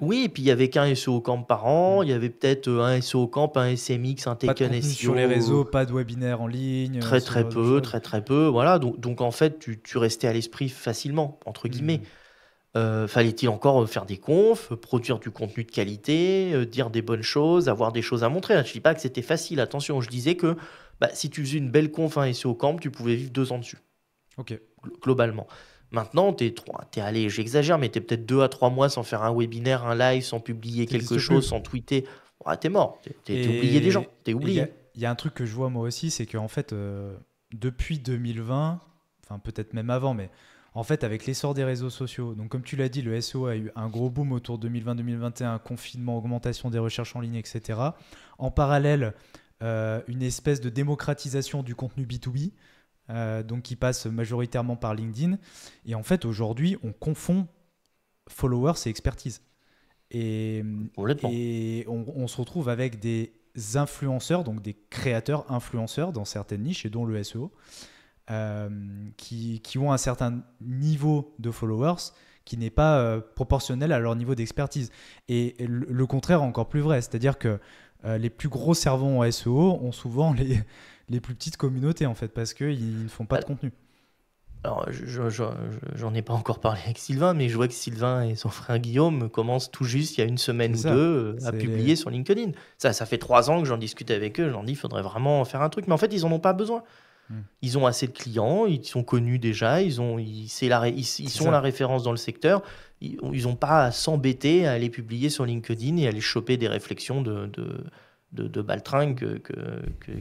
oui, et puis il y avait qu'un SEO Camp par an, Hmm. il y avait peut-être un SEO Camp, un SMX, un Pas de Taken contenu sur les réseaux, SEO. pas de webinaire en ligne, Très ce très genre de peu, choses. très très peu, voilà. Donc en fait, tu restais à l'esprit facilement, entre guillemets. Hmm. Fallait-il encore faire des confs, produire du contenu de qualité, dire des bonnes choses, avoir des choses à montrer? Je ne dis pas que c'était facile, attention. Je disais que bah, si tu faisais une belle conf un SEO Camp, tu pouvais vivre 2 ans dessus, Ok. globalement. Maintenant, t'es allé, j'exagère, mais tu es peut-être 2 à 3 mois sans faire un webinaire, un live, sans publier quelque T'existes plus. chose, sans tweeter. Ouais, t'es mort. T'es oublié des gens. Et T'es il y a, oublié. y a un truc que je vois moi aussi, c'est qu'en fait, depuis 2020, enfin peut-être même avant, mais en fait, avec l'essor des réseaux sociaux, donc comme tu l'as dit, le SEO a eu un gros boom autour de 2020-2021, confinement, augmentation des recherches en ligne, etc. En parallèle, une espèce de démocratisation du contenu B2B, donc qui passe majoritairement par LinkedIn. Et en fait, aujourd'hui, on confond followers et expertise. Et, Complètement. et on se retrouve avec des influenceurs, donc des créateurs influenceurs dans certaines niches, et dont le SEO, qui ont un certain niveau de followers qui n'est pas proportionnel à leur niveau d'expertise. Et le contraire est encore plus vrai, c'est-à-dire que les plus gros servants en SEO ont souvent les plus petites communautés, en fait, parce qu'ils ne font pas de contenu. Alors, j'en ai pas encore parlé avec Sylvain, mais je vois que Sylvain et son frère Guillaume commencent tout juste, il y a une C'est semaine ou deux, ça. à C'est les... publier sur LinkedIn. Ça fait 3 ans que j'en discute avec eux. Je leur dis, il faudrait vraiment faire un truc. Mais en fait, ils en ont pas besoin. Hmm. Ils ont assez de clients, ils sont connus déjà, ils C'est sont la ça. référence dans le secteur. Ils ont pas à s'embêter à aller publier sur LinkedIn et à aller choper des réflexions de baltringues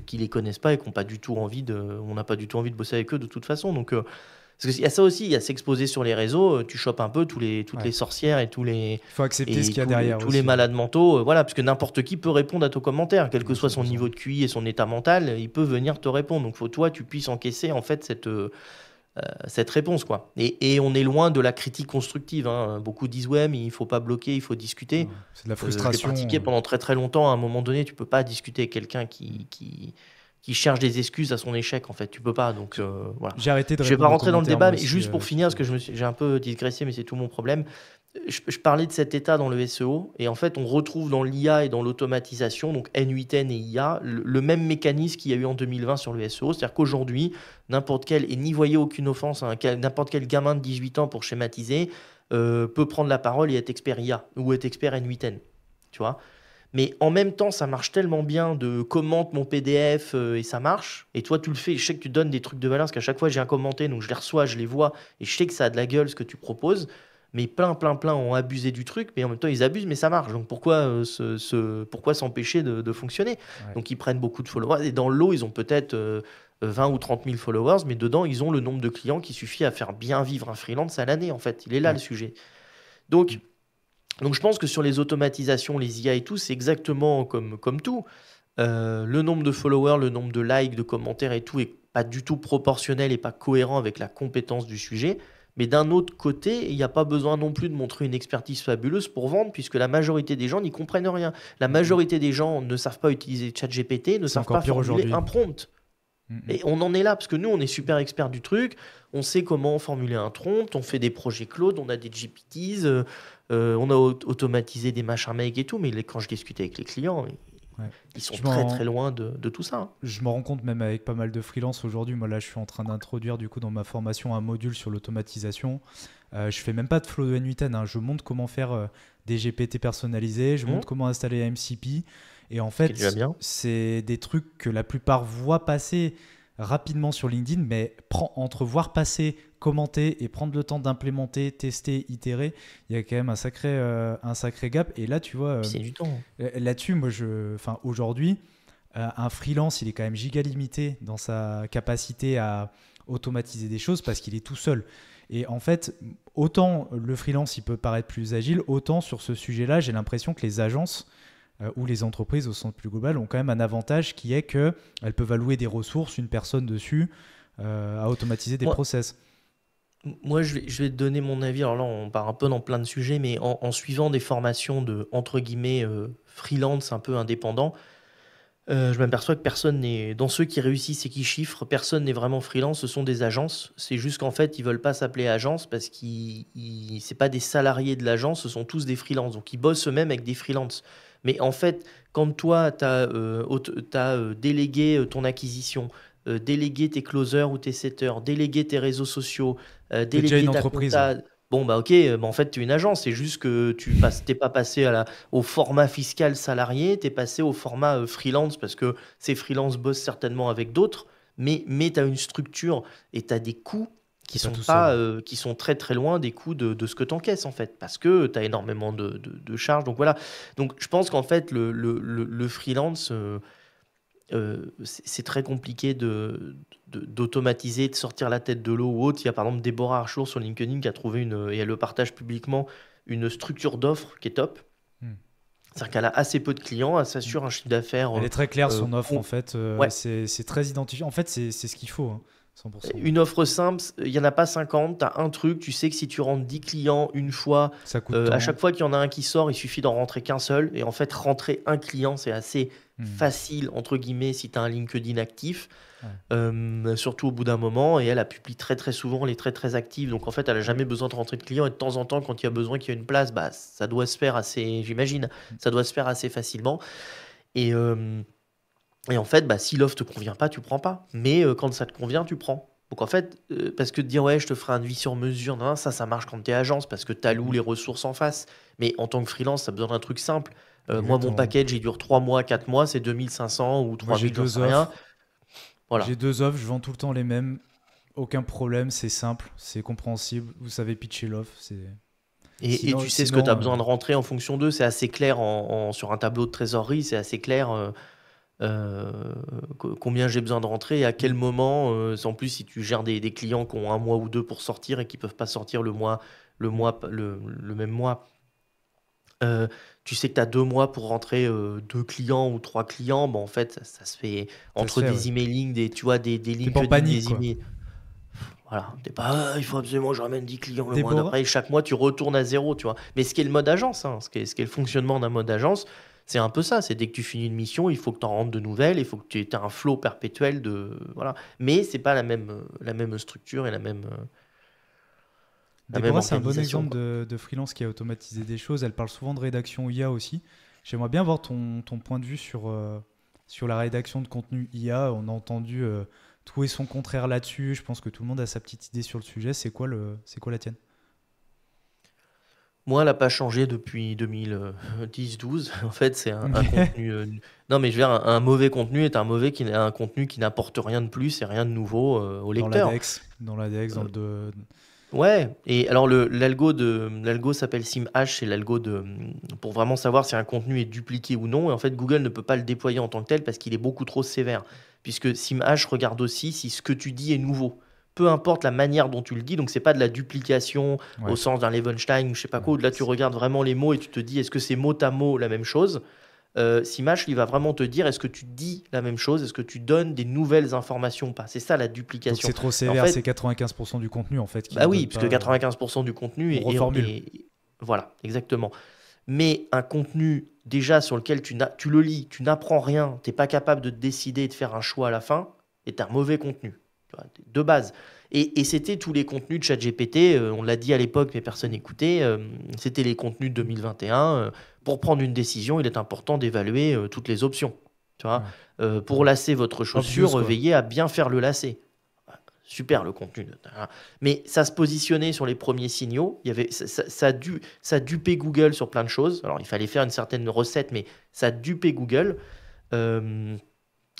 qui les connaissent pas et qu'on pas du tout envie on n'a pas du tout envie de bosser avec eux de toute façon. Donc, parce qu'il y a ça aussi, il y a s'exposer sur les réseaux, tu chopes un peu toutes les Ouais. sorcières et tous les, Il faut accepter ce qu'il y a derrière tous les aussi. malades mentaux, voilà, parce que n'importe qui peut répondre à ton commentaire, quel que Ils soit sont son besoin. niveau de QI et son état mental, il peut venir te répondre. Donc, faut toi, tu puisses encaisser en fait cette réponse, quoi. Et on est loin de la critique constructive, hein. Beaucoup disent ouais, mais il faut pas bloquer, il faut discuter. Non, c'est de la Je l'ai pratiqué frustration. pendant très très longtemps. À un moment donné, tu peux pas discuter avec quelqu'un qui cherche des excuses à son échec, en fait. Tu peux pas. Donc voilà. J'ai arrêté de Je vais pas répondre aux rentrer dans le commentaires débat, moi mais aussi juste pour sur finir, parce ce. que j'ai un peu digressé, mais c'est tout mon problème. Je parlais de cet état dans le SEO, et en fait, on retrouve dans l'IA et dans l'automatisation, donc N8N et IA, le même mécanisme qu'il y a eu en 2020 sur le SEO. C'est-à-dire qu'aujourd'hui, n'importe quel, et n'y voyez aucune offense, hein, n'importe quel gamin de 18 ans pour schématiser, peut prendre la parole et être expert IA ou être expert N8N. Tu vois? Mais en même temps, ça marche tellement bien de commente mon PDF et ça marche. Et toi, tu le fais. Je sais que tu donnes des trucs de valeur parce qu'à chaque fois, j'ai un commenté, donc je les reçois, je les vois et je sais que ça a de la gueule ce que tu proposes. Mais plein ont abusé du truc, mais en même temps, ils abusent, mais ça marche. Donc pourquoi pourquoi s'empêcher de fonctionner? Ouais. Donc ils prennent beaucoup de followers et dans le lot, ils ont peut-être 20 ou 30 000 followers, mais dedans, ils ont le nombre de clients qui suffit à faire bien vivre un freelance à l'année, en fait. Il est là Ouais. le sujet. Mm. Donc, donc je pense que sur les automatisations, les IA et tout, c'est exactement comme tout. Le nombre de followers, le nombre de likes, de commentaires et tout est pas du tout proportionnel et pas cohérent avec la compétence du sujet. Mais d'un autre côté, il n'y a pas besoin non plus de montrer une expertise fabuleuse pour vendre, puisque la majorité des gens n'y comprennent rien. La Mm, mm. majorité des gens ne savent pas utiliser ChatGPT, ne C'est savent encore pas pire formuler aujourd'hui. un prompt. Mm, mm. Et on en est là, parce que nous, on est super experts du truc, on sait comment formuler un prompt, on fait des projets Claude, on a des GPTs, on a automatisé des machins make et tout, mais quand je discute avec les clients, Ouais. ils sont Je très très m'en loin de tout ça, hein. je m'en rends compte même avec pas mal de freelance aujourd'hui. Moi là, je suis en train d'introduire du coup dans ma formation un module sur l'automatisation. Je fais même pas de flow de N8N, hein. Je montre comment faire des GPT personnalisés, je montre Hum, comment installer un MCP. Et en ce qui est déjà fait, bien. c'est des trucs que la plupart voient passer rapidement sur LinkedIn, mais entre voir passer, commenter et prendre le temps d'implémenter, tester, itérer, il y a quand même un sacré gap. Et là, tu vois, Puis c'est du temps. là-dessus, enfin, aujourd'hui, un freelance, il est quand même giga limité dans sa capacité à automatiser des choses parce qu'il est tout seul. Et en fait, autant le freelance, il peut paraître plus agile, autant sur ce sujet-là, j'ai l'impression que les agences ou les entreprises au sens plus global ont quand même un avantage qui est qu'elles peuvent allouer des ressources, une personne dessus, à automatiser des Moi, process. moi je vais te donner mon avis. Alors là, on part un peu dans plein de sujets, mais en suivant des formations de, entre guillemets, freelance un peu indépendant, je m'aperçois que personne n'est, dans ceux qui réussissent et qui chiffrent, personne n'est vraiment freelance, ce sont des agences. C'est juste qu'en fait, ils veulent pas s'appeler agence parce c'est pas des salariés de l'agence, ce sont tous des freelances. Donc ils bossent eux-mêmes avec des freelances. Mais en fait, quand toi, tu as, délégué ton acquisition, délégué tes closers ou tes setters, délégué tes réseaux sociaux, T'es déjà une délégué ta entreprise. compta, Bon, bah ok, bah, en fait, tu es une agence. C'est juste que t'es pas passé au format fiscal salarié, tu es passé au format freelance parce que ces freelance bossent certainement avec d'autres, mais tu as une structure et tu as des coûts T'es qui pas sont tout seul. pas, qui sont très très loin des coûts de ce que tu encaisses en fait, parce que tu as énormément de charges. Donc voilà. Donc je pense qu'en fait, le freelance, c'est très compliqué d'automatiser, de sortir la tête de l'eau ou autre. Il y a par exemple Déborah Archour sur LinkedIn qui a trouvé et elle le partage publiquement, une structure d'offre qui est top. Hmm. C'est-à-dire qu'elle a assez peu de clients, elle Hmm. s'assure un chiffre d'affaires. Elle est très claire, euh, son offre, en con- fait. ouais, C'est très identifié. En fait, c'est ce qu'il faut, hein, 100%. une offre simple, il n'y en a pas 50, tu as un truc, tu sais que si tu rentres 10 clients une fois, Ça coûte à tant. chaque fois qu'il y en a un qui sort, il suffit d'en rentrer qu'un seul. Et en fait, rentrer un client, c'est assez Hmm. facile, entre guillemets, si tu as un LinkedIn actif. Ouais. Surtout au bout d'un moment, et elle publie très très souvent, elle est très très active, donc en fait elle a jamais besoin de rentrer de clients, et de temps en temps quand il y a besoin qu'il y ait une place, bah ça doit se faire assez, j'imagine, Hmm. ça doit se faire assez facilement, et, euh, et en fait bah, si l'offre te convient pas, tu prends pas, mais quand ça te convient, tu prends. Donc en fait, parce que de dire ouais je te ferai un devis sur mesure, non, ça marche quand tu es agence, parce que tu alloues Hmm. les ressources en face, mais en tant que freelance, tu as besoin d'un truc simple. Moi mon Exactement. package il dure 3 mois, 4 mois, c'est 2500 ou Moi, j'ai 3000, j'en deux sais rien, offres. voilà. J'ai deux offres, je vends tout le temps les mêmes. Aucun problème, c'est simple, c'est compréhensible. Vous savez pitcher l'offre. Et Sinon, tu sais ce que tu as sinon besoin de rentrer en fonction d'eux, c'est assez clair sur un tableau de trésorerie, c'est assez clair euh, combien j'ai besoin de rentrer et à quel moment. En plus, si tu gères des clients qui ont un mois ou deux pour sortir et qui peuvent pas sortir le même mois, euh, tu sais que tu as 2 mois pour rentrer 2 clients ou 3 clients. Bon, en fait, ça se fait ça se entre fait, ouais. des emailing, des T'es pas en LinkedIn, panique, des quoi. emails. Voilà, t'es pas, ah, il faut absolument que je ramène 10 clients le mois Déborah, d'après. Et chaque mois, tu retournes à zéro, tu vois. Mais ce qui est le mode agence, hein, ce qui est le fonctionnement d'un mode agence, c'est un peu ça. C'est dès que tu finis une mission, il faut que tu en rentres de nouvelles, il faut que tu aies un flow perpétuel de. Voilà. Mais c'est pas la même structure et la même Déborah, c'est un bon organisation, exemple quoi. de freelance qui a automatisé des choses. Elle parle souvent de rédaction IA aussi. J'aimerais bien voir ton point de vue sur la rédaction de contenu IA. On a entendu tout et son contraire là-dessus. Je pense que tout le monde a sa petite idée sur le sujet. C'est quoi la tienne? Moi, elle n'a pas changé depuis 2010-12. En fait, c'est un Ok. contenu. Non, mais je veux dire, un mauvais contenu est un contenu qui n'apporte rien de plus et rien de nouveau au Dans lecteur. l'ADEX, dans Euh, le de... Ouais, et alors l'algo s'appelle SimHash, c'est l'algo pour vraiment savoir si un contenu est dupliqué ou non. Et en fait, Google ne peut pas le déployer en tant que tel parce qu'il est beaucoup trop sévère. Puisque SimHash regarde aussi si ce que tu dis est nouveau. Peu importe la manière dont tu le dis, donc c'est pas de la duplication au Ouais, sens d'un Levenstein ou je sais pas ouais. quoi. Là, tu regardes vraiment les mots et tu te dis est-ce que c'est mot à mot la même chose? Simash, il va vraiment te dire est-ce que tu dis la même chose, est-ce que tu donnes des nouvelles informations ou pas. C'est ça la Donc duplication. c'est trop Et en sévère, c'est fait, 95% du contenu en fait qui bah ne oui, donne puisque pas... 95% du contenu On reformule. voilà, exactement. Mais un contenu déjà sur lequel tu le lis, tu n'apprends rien, tu n'es pas capable de te décider et de faire un choix à la fin, est un mauvais contenu, tu vois, de base. Et c'était tous les contenus de ChatGPT, on l'a dit à l'époque, mais personne n'écoutait, c'était les contenus de 2021. Pour prendre une décision, il est important d'évaluer toutes les options. Tu vois. Ouais. Pour lasser votre Obvious chaussure, quoi. veillez à bien faire le lacet. Super le contenu. Mais ça se positionnait sur les premiers signaux. Il y avait, ça dupait Google sur plein de choses. Alors il fallait faire une certaine recette, mais ça dupait Google. Euh,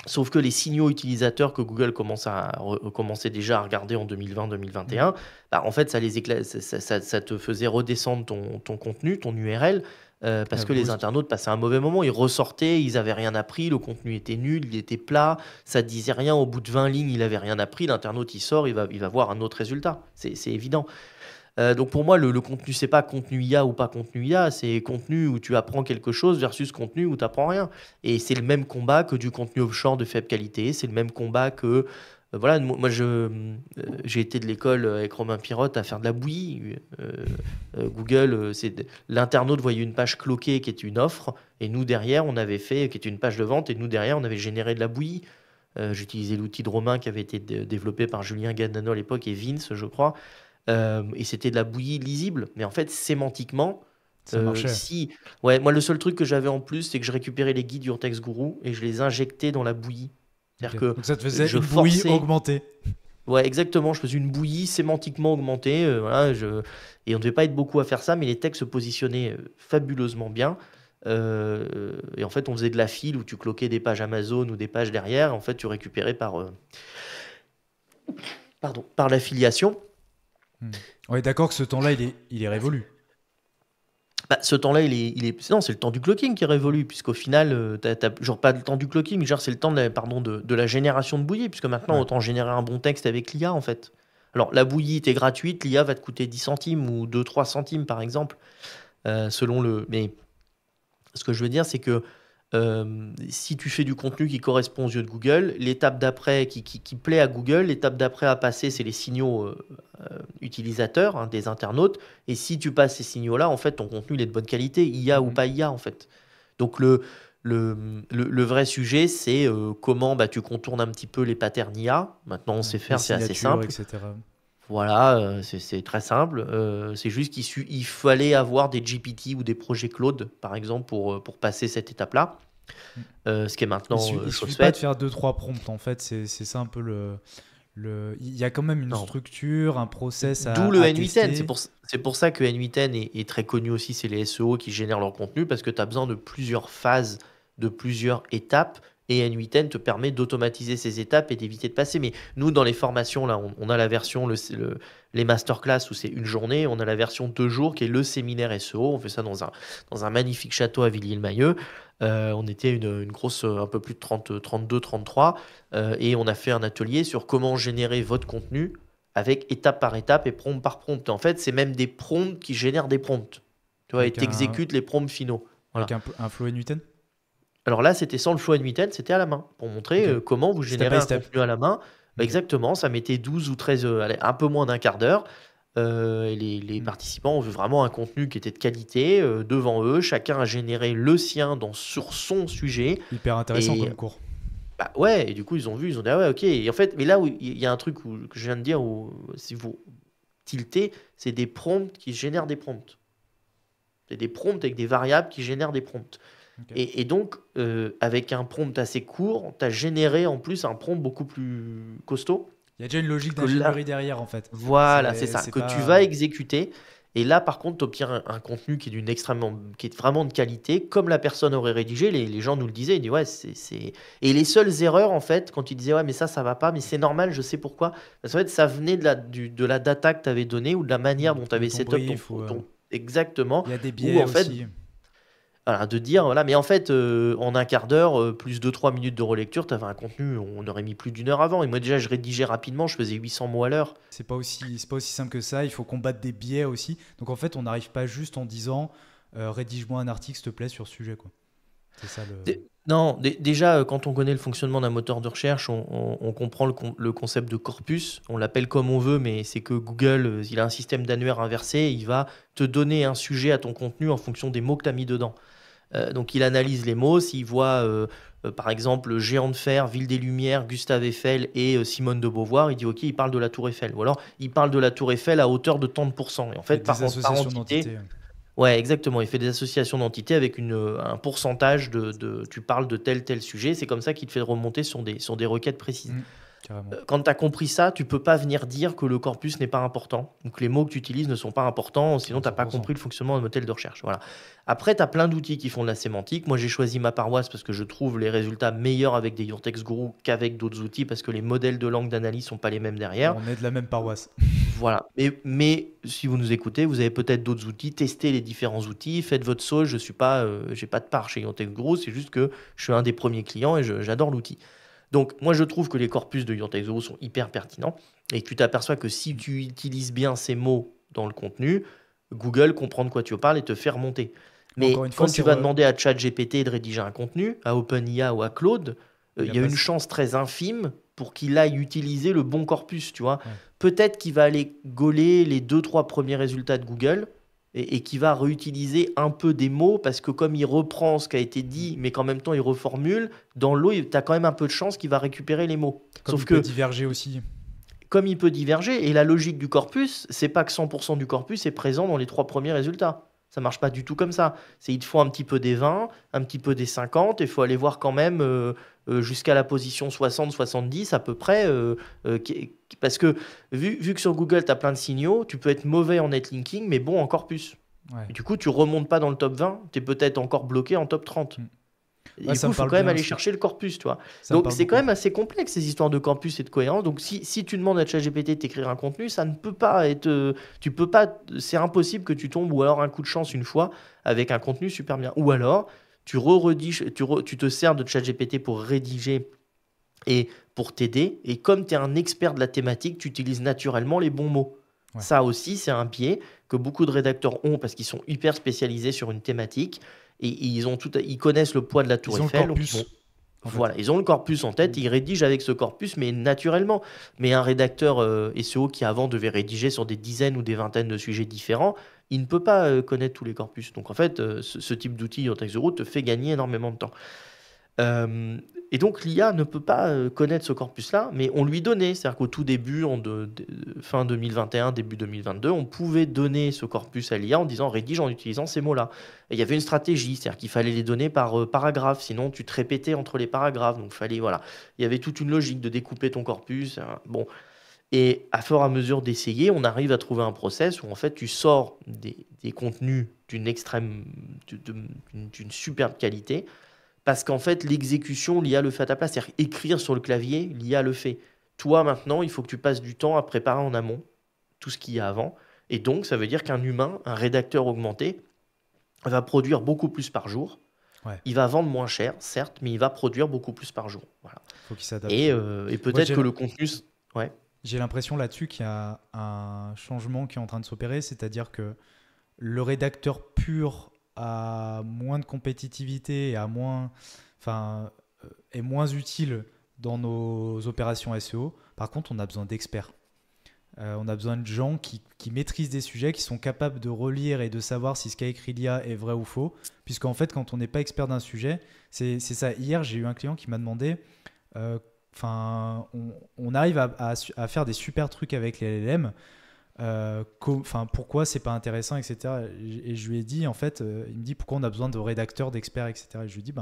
Sauf que les signaux utilisateurs que Google commençait déjà à regarder en 2020-2021, bah, en fait, ça te faisait redescendre ton contenu, ton URL, La parce que les boost. internautes passaient un mauvais moment. Ils ressortaient, ils n'avaient rien appris, le contenu était nul, il était plat, ça disait rien. Au bout de 20 lignes, il n'avait rien appris. L'internaute, il sort, il va voir un autre résultat. C'est évident. Donc pour moi, le contenu, c'est pas contenu IA ou pas contenu IA, c'est contenu où tu apprends quelque chose versus contenu où tu apprends rien. Et c'est le même combat que du contenu offshore de faible qualité, c'est le même combat que... voilà, moi j'ai été de l'école avec Romain Pirotte à faire de la bouillie. Google, l'internaute voyait une page cloquée qui est une offre, et nous derrière, on avait fait, qui est une page de vente, et nous derrière, on avait généré de la bouillie. J'utilisais l'outil de Romain qui avait été développé par Julien Gadano à l'époque et Vince, je crois. Et c'était de la bouillie lisible. Mais en fait, sémantiquement, Ça marchait. si. Ouais, moi, le seul truc que j'avais en plus, c'est que je récupérais les guides Urtex Guru et je les injectais dans la bouillie. C'est-à-dire Ok. que Donc ça te faisait je une bouillie forçais. augmentée. Ouais, exactement. Je faisais une bouillie sémantiquement augmentée. Voilà, et on ne devait pas être beaucoup à faire ça, mais les textes se positionnaient fabuleusement bien. Et en fait, on faisait de la file où tu cloquais des pages Amazon ou des pages derrière. En fait, tu récupérais par l'affiliation. Hmm. Ouais, d'accord que ce temps-là, il est révolu. Bah, ce temps-là, non, c'est le temps du clocking qui est révolu, puisqu'au final, genre pas le temps du clocking, genre c'est le temps de la génération de bouillie, puisque maintenant, Ouais. autant générer un bon texte avec l'IA, en fait. Alors, la bouillie est gratuite, l'IA va te coûter 10 centimes ou 2-3 centimes, par exemple, selon le... Mais ce que je veux dire, c'est que si tu fais du contenu qui correspond aux yeux de Google, l'étape d'après qui plaît à Google, l'étape d'après à passer, c'est les signaux utilisateurs, hein, des internautes. Et si tu passes ces signaux-là, en fait, ton contenu il est de bonne qualité, IA ou Mhm. pas IA, en fait. Donc le vrai sujet, c'est comment bah, tu contournes un petit peu les patterns IA. Maintenant, on Ouais. sait Les faire, c'est assez signatures, simple. etc. Voilà, c'est très simple. C'est juste il fallait avoir des GPT ou des projets Claude, par exemple, pour passer cette étape-là. Hmm. Ce qui est maintenant Il chose suffit pas de faite. faire deux trois prompts, en fait. C'est ça un peu il y a quand même une Non. structure, un process D'où le à N8N. tester. C'est pour ça que N8N est très connu aussi, c'est les SEO qui génèrent leur contenu, parce que tu as besoin de plusieurs phases, de plusieurs étapes, et N8N te permet d'automatiser ces étapes et d'éviter de passer. Mais nous, dans les formations, là, on a la version, les masterclass où c'est une journée, on a la version 2 jours qui est le séminaire SEO, on fait ça dans un magnifique château à Villiers-le-Mahieu. On était une grosse, un peu plus de 30, 32, 33, et on a fait un atelier sur comment générer votre contenu avec étape par étape et prompt par prompt. En fait, c'est même des prompts qui génèrent des prompts. Tu vois, et Avec un, t'exécutes les prompts finaux. avec Voilà. un flow N8N. Alors là, c'était sans le flow N8N, c'était à la main, pour montrer Ok. comment vous Step générez by un step. contenu à la main. Bah, Ok. exactement, ça mettait 12 ou 13, allez, un peu moins d'un quart d'heure. Et les Hmm. participants ont vu vraiment un contenu qui était de qualité devant eux. Chacun a généré le sien sur son sujet. Hyper intéressant Et comme cours. bah ouais, et du coup, ils ont vu, ils ont dit, ah ouais, ok. Et en fait, mais là où il y a un truc que je viens de dire, où si vous tiltez, c'est des prompts qui génèrent des prompts. C'est des prompts avec des variables qui génèrent des prompts. Ok. Et donc, avec un prompt assez court, tu as généré en plus un prompt beaucoup plus costaud Il y a déjà une logique que là. d'ingénierie derrière, en fait. Voilà, c'est ça, C'est que tu vas pas. exécuter. Et là, par contre, tu obtiens un contenu qui est vraiment de qualité, comme la personne aurait rédigé. Les gens nous le disaient, ils disaient, ouais, Et les seules erreurs, en fait, quand ils disaient, ouais, mais ça va pas, mais c'est normal, je sais pourquoi. Parce qu'en fait, ça venait de la data que tu avais donnée ou de la manière dont tu De avais ton setup brief. Exactement. Il y a des Ou biais en fait, aussi. voilà, de dire, voilà, mais en fait, en un quart d'heure, plus 2-3 minutes de relecture, tu avais un contenu, on aurait mis plus d'1 heure avant. Et moi, déjà, je rédigeais rapidement, je faisais 800 mots à l'heure. C'est pas aussi simple que ça. Il faut combattre des biais aussi. Donc en fait, on n'arrive pas juste en disant rédige-moi un article, s'il te plaît, sur ce sujet, quoi. C'est ça le. Non, déjà, quand on connaît le fonctionnement d'un moteur de recherche, on comprend le concept de corpus. On l'appelle comme on veut, mais c'est que Google, il a un système d'annuaire inversé. Il va te donner un sujet à ton contenu en fonction des mots que tu as mis dedans. Donc il analyse les mots, s'il voit par exemple Géant de fer, Ville des Lumières, Gustave Eiffel et Simone de Beauvoir, il dit ok, il parle de la Tour Eiffel. Ou alors il parle de la Tour Eiffel à hauteur de tant de pourcents. Et en Fait fait, des par associations entité, d'entités. ouais, exactement, il fait des associations d'entités avec un pourcentage tu parles de tel sujet. C'est comme ça qu'il te fait remonter sur des requêtes précises. Carrément. Quand tu as compris ça, tu peux pas venir dire que le corpus n'est pas important, ou que les mots que tu utilises ne sont pas importants, sinon tu n'as pas 100%. compris le fonctionnement d'un moteur de recherche. Voilà. Après, tu as plein d'outils qui font de la sémantique. Moi, j'ai choisi ma paroisse parce que je trouve les résultats meilleurs avec des Your Text Guru qu'avec d'autres outils, parce que les modèles de langue d'analyse sont pas les mêmes derrière. On est de la même paroisse. Voilà. Mais si vous nous écoutez, vous avez peut-être d'autres outils. Testez les différents outils. Faites votre sauce. Je suis pas, j'ai pas de part chez Your Text Guru. C'est juste que je suis un des premiers clients et j'adore l'outil. Donc, moi, je trouve que les corpus de Your Text Guru sont hyper pertinents et tu t'aperçois que si tu utilises bien ces mots dans le contenu, Google comprend de quoi tu parles et te fait remonter. Mais Encore une fois, quand tu vas demander à ChatGPT de rédiger un contenu, à OpenIA ou à Claude, il y a une chance très infime pour qu'il aille utiliser le bon corpus, tu vois. Ouais. Peut-être qu'il va aller gauler les 2-3 premiers résultats de Google et qui va réutiliser un peu des mots parce que comme il reprend ce qui a été dit, mais qu'en même temps il reformule, dans l'eau, tu as quand même un peu de chance qu'il va récupérer les mots. Comme Sauf il que, peut diverger aussi. comme il peut diverger, et la logique du corpus, c'est pas que 100% du corpus est présent dans les 3 premiers résultats. Ça marche pas du tout comme ça. Il te faut un petit peu des 20, un petit peu des 50, il faut aller voir quand même jusqu'à la position 60-70 à peu près. Parce que vu que sur Google, tu as plein de signaux, tu peux être mauvais en netlinking, mais bon en corpus. Ouais. Et du coup, tu remontes pas dans le top 20, tu es peut-être encore bloqué en top 30. Et Ouais, du ça coup, me il faut parle quand même bien, aller ça. chercher le corpus, tu vois. Ça me Donc, parle c'est quand beaucoup. même assez complexe, ces histoires de corpus et de cohérence. Donc, si tu demandes à ChatGPT de t'écrire un contenu, ça ne peut pas être. Tu peux pas. C'est impossible que tu tombes, ou alors un coup de chance une fois, avec un contenu super bien. Ou alors, tu tu te sers de ChatGPT pour rédiger et pour t'aider. Et comme tu es un expert de la thématique, tu utilises naturellement les bons mots. Ouais. Ça aussi, c'est un biais que beaucoup de rédacteurs ont parce qu'ils sont hyper spécialisés sur une thématique et ils connaissent le poids de la Tour Ils ont le Eiffel. Donc ils vont, corpus, en fait. voilà, ils ont le corpus en tête, ils rédigent avec ce corpus, mais naturellement. Mais un rédacteur SEO qui avant devait rédiger sur des dizaines ou des vingtaines de sujets différents, il ne peut pas connaître tous les corpus. Donc en fait, ce type d'outil en texte de route te fait gagner énormément de temps. Euh, et donc l'IA ne peut pas connaître ce corpus-là, mais on lui donnait. C'est-à-dire qu'au tout début, fin 2021, début 2022, on pouvait donner ce corpus à l'IA en disant rédige en utilisant ces mots-là. Et il y avait une stratégie, c'est-à-dire qu'il fallait les donner par paragraphe, sinon tu te répétais entre les paragraphes. Donc voilà. Il y avait toute une logique de découper ton corpus. Hein. Bon. Et à fur et à mesure d'essayer, on arrive à trouver un process où en fait tu sors des contenus d'une superbe qualité parce qu'en fait, l'exécution, l'IA le fait à ta place. C'est-à-dire écrire sur le clavier, l'IA le fait. Toi, maintenant, il faut que tu passes du temps à préparer en amont tout ce qu'il y a avant. Et donc, ça veut dire qu'un humain, un rédacteur augmenté, va produire beaucoup plus par jour. Ouais. Il va vendre moins cher, certes, mais il va produire beaucoup plus par jour. Voilà. Faut qu'il s'adapte. Et Moi, peut-être que le contenu... Ouais. J'ai l'impression là-dessus qu'il y a un changement qui est en train de s'opérer, c'est-à-dire que le rédacteur pur a moins de compétitivité et est moins utile dans nos opérations SEO. Par contre, on a besoin d'experts. On a besoin de gens qui maîtrisent des sujets, qui sont capables de relire et de savoir si ce qu'a écrit l'IA est vrai ou faux. Puisqu'en fait, quand on n'est pas expert d'un sujet, c'est ça. Hier, j'ai eu un client qui m'a demandé... on arrive à faire des super trucs avec les LLM. Pourquoi c'est pas intéressant, etc. Et je lui ai dit, en fait, il me dit pourquoi on a besoin de rédacteurs, d'experts, etc. Et je lui ai dit,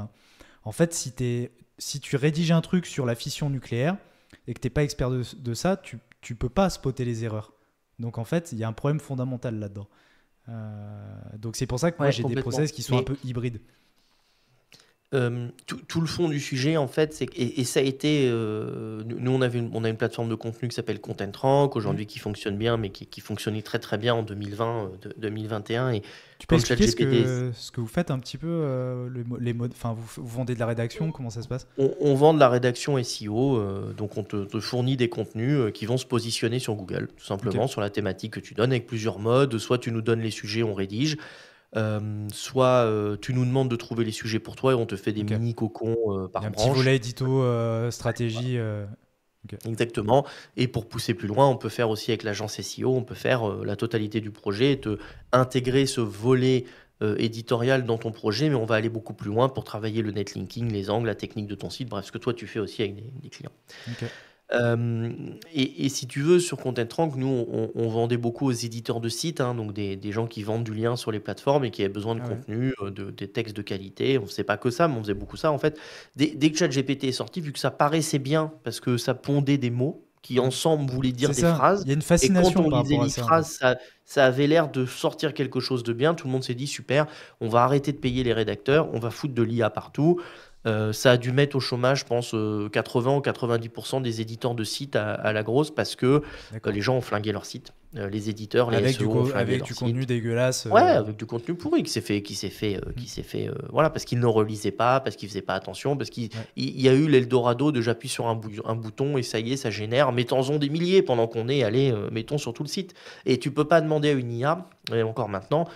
en fait, si tu rédiges un truc sur la fission nucléaire et que t'es pas expert de ça, tu peux pas spotter les erreurs. Donc en fait, il y a un problème fondamental là-dedans. Donc c'est pour ça que moi j'ai des process qui sont un peu hybrides. Tout le fond du sujet, en fait, et ça a été. Nous, on a une plateforme de contenu qui s'appelle ContentRank, aujourd'hui qui fonctionne bien, mais qui fonctionnait très très bien en 2020, 2021. Et tu peux comme expliquer ChatGPT, ce que vous faites un petit peu, les modes. Enfin, vous vendez de la rédaction, comment ça se passe? on vend de la rédaction SEO, donc on te fournit des contenus qui vont se positionner sur Google, tout simplement, sur la thématique que tu donnes avec plusieurs modes. Soit tu nous donnes les sujets, on rédige. Soit tu nous demandes de trouver les sujets pour toi et on te fait des mini cocons par un branche. petit volet édito, stratégie. Exactement. Et pour pousser plus loin, on peut faire aussi avec l'agence SEO, on peut faire la totalité du projet et te intégrer ce volet éditorial dans ton projet, mais on va aller beaucoup plus loin pour travailler le netlinking, les angles, la technique de ton site, bref, ce que toi tu fais aussi avec des clients. Et si tu veux, sur ContentRank, nous, on vendait beaucoup aux éditeurs de sites, hein, donc des gens qui vendent du lien sur les plateformes et qui avaient besoin de contenu, des textes de qualité. On ne faisait pas que ça, mais on faisait beaucoup ça. En fait, dès que ChatGPT est sorti, vu que ça paraissait bien, parce que ça pondait des mots qui ensemble voulaient dire des phrases, il y a une fascination et quand on par lisait rapport à les ça. phrases, ça avait l'air de sortir quelque chose de bien. Tout le monde s'est dit, super, on va arrêter de payer les rédacteurs, on va foutre de l'IA partout. Ça a dû mettre au chômage, je pense, 80 ou 90% des éditeurs de sites à la grosse parce que les gens ont flingué leur site. Les éditeurs, les avec SEO ont flingué avec leur du site. contenu dégueulasse. Ouais, avec du contenu pourri qui s'est fait, voilà, parce qu'ils ne relisaient pas, parce qu'ils faisaient pas attention, parce qu'il y a eu l'Eldorado de j'appuie sur un bouton et ça y est, ça génère. Mettons-en des milliers pendant qu'on est allé, mettons sur tout le site. Et tu peux pas demander à une IA, et encore maintenant,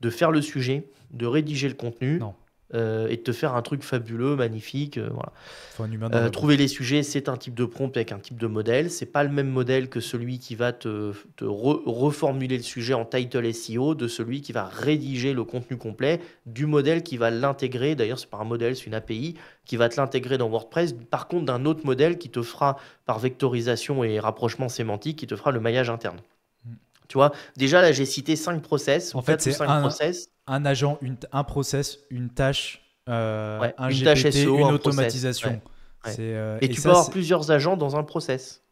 de faire le sujet, de rédiger le contenu. Non. Et de te faire un truc fabuleux, magnifique. Voilà. Faut un humain dans la trouver les sujets, c'est un type de prompt avec un type de modèle. C'est pas le même modèle que celui qui va te reformuler le sujet en title SEO, de celui qui va rédiger le contenu complet, du modèle qui va l'intégrer. D'ailleurs, c'est pas un modèle, c'est une API qui va te l'intégrer dans WordPress. Par contre, d'un autre modèle qui te fera, par vectorisation et rapprochement sémantique, qui te fera le maillage interne. Tu vois, déjà là, j'ai cité 5 process. En fait, c'est 5 process. un agent, un process, une tâche, Ouais, un une tâche GPT, SEO, une un process. Ouais, automatisation. ouais. Et Et tu peux ça, avoir c'est. plusieurs agents dans un process.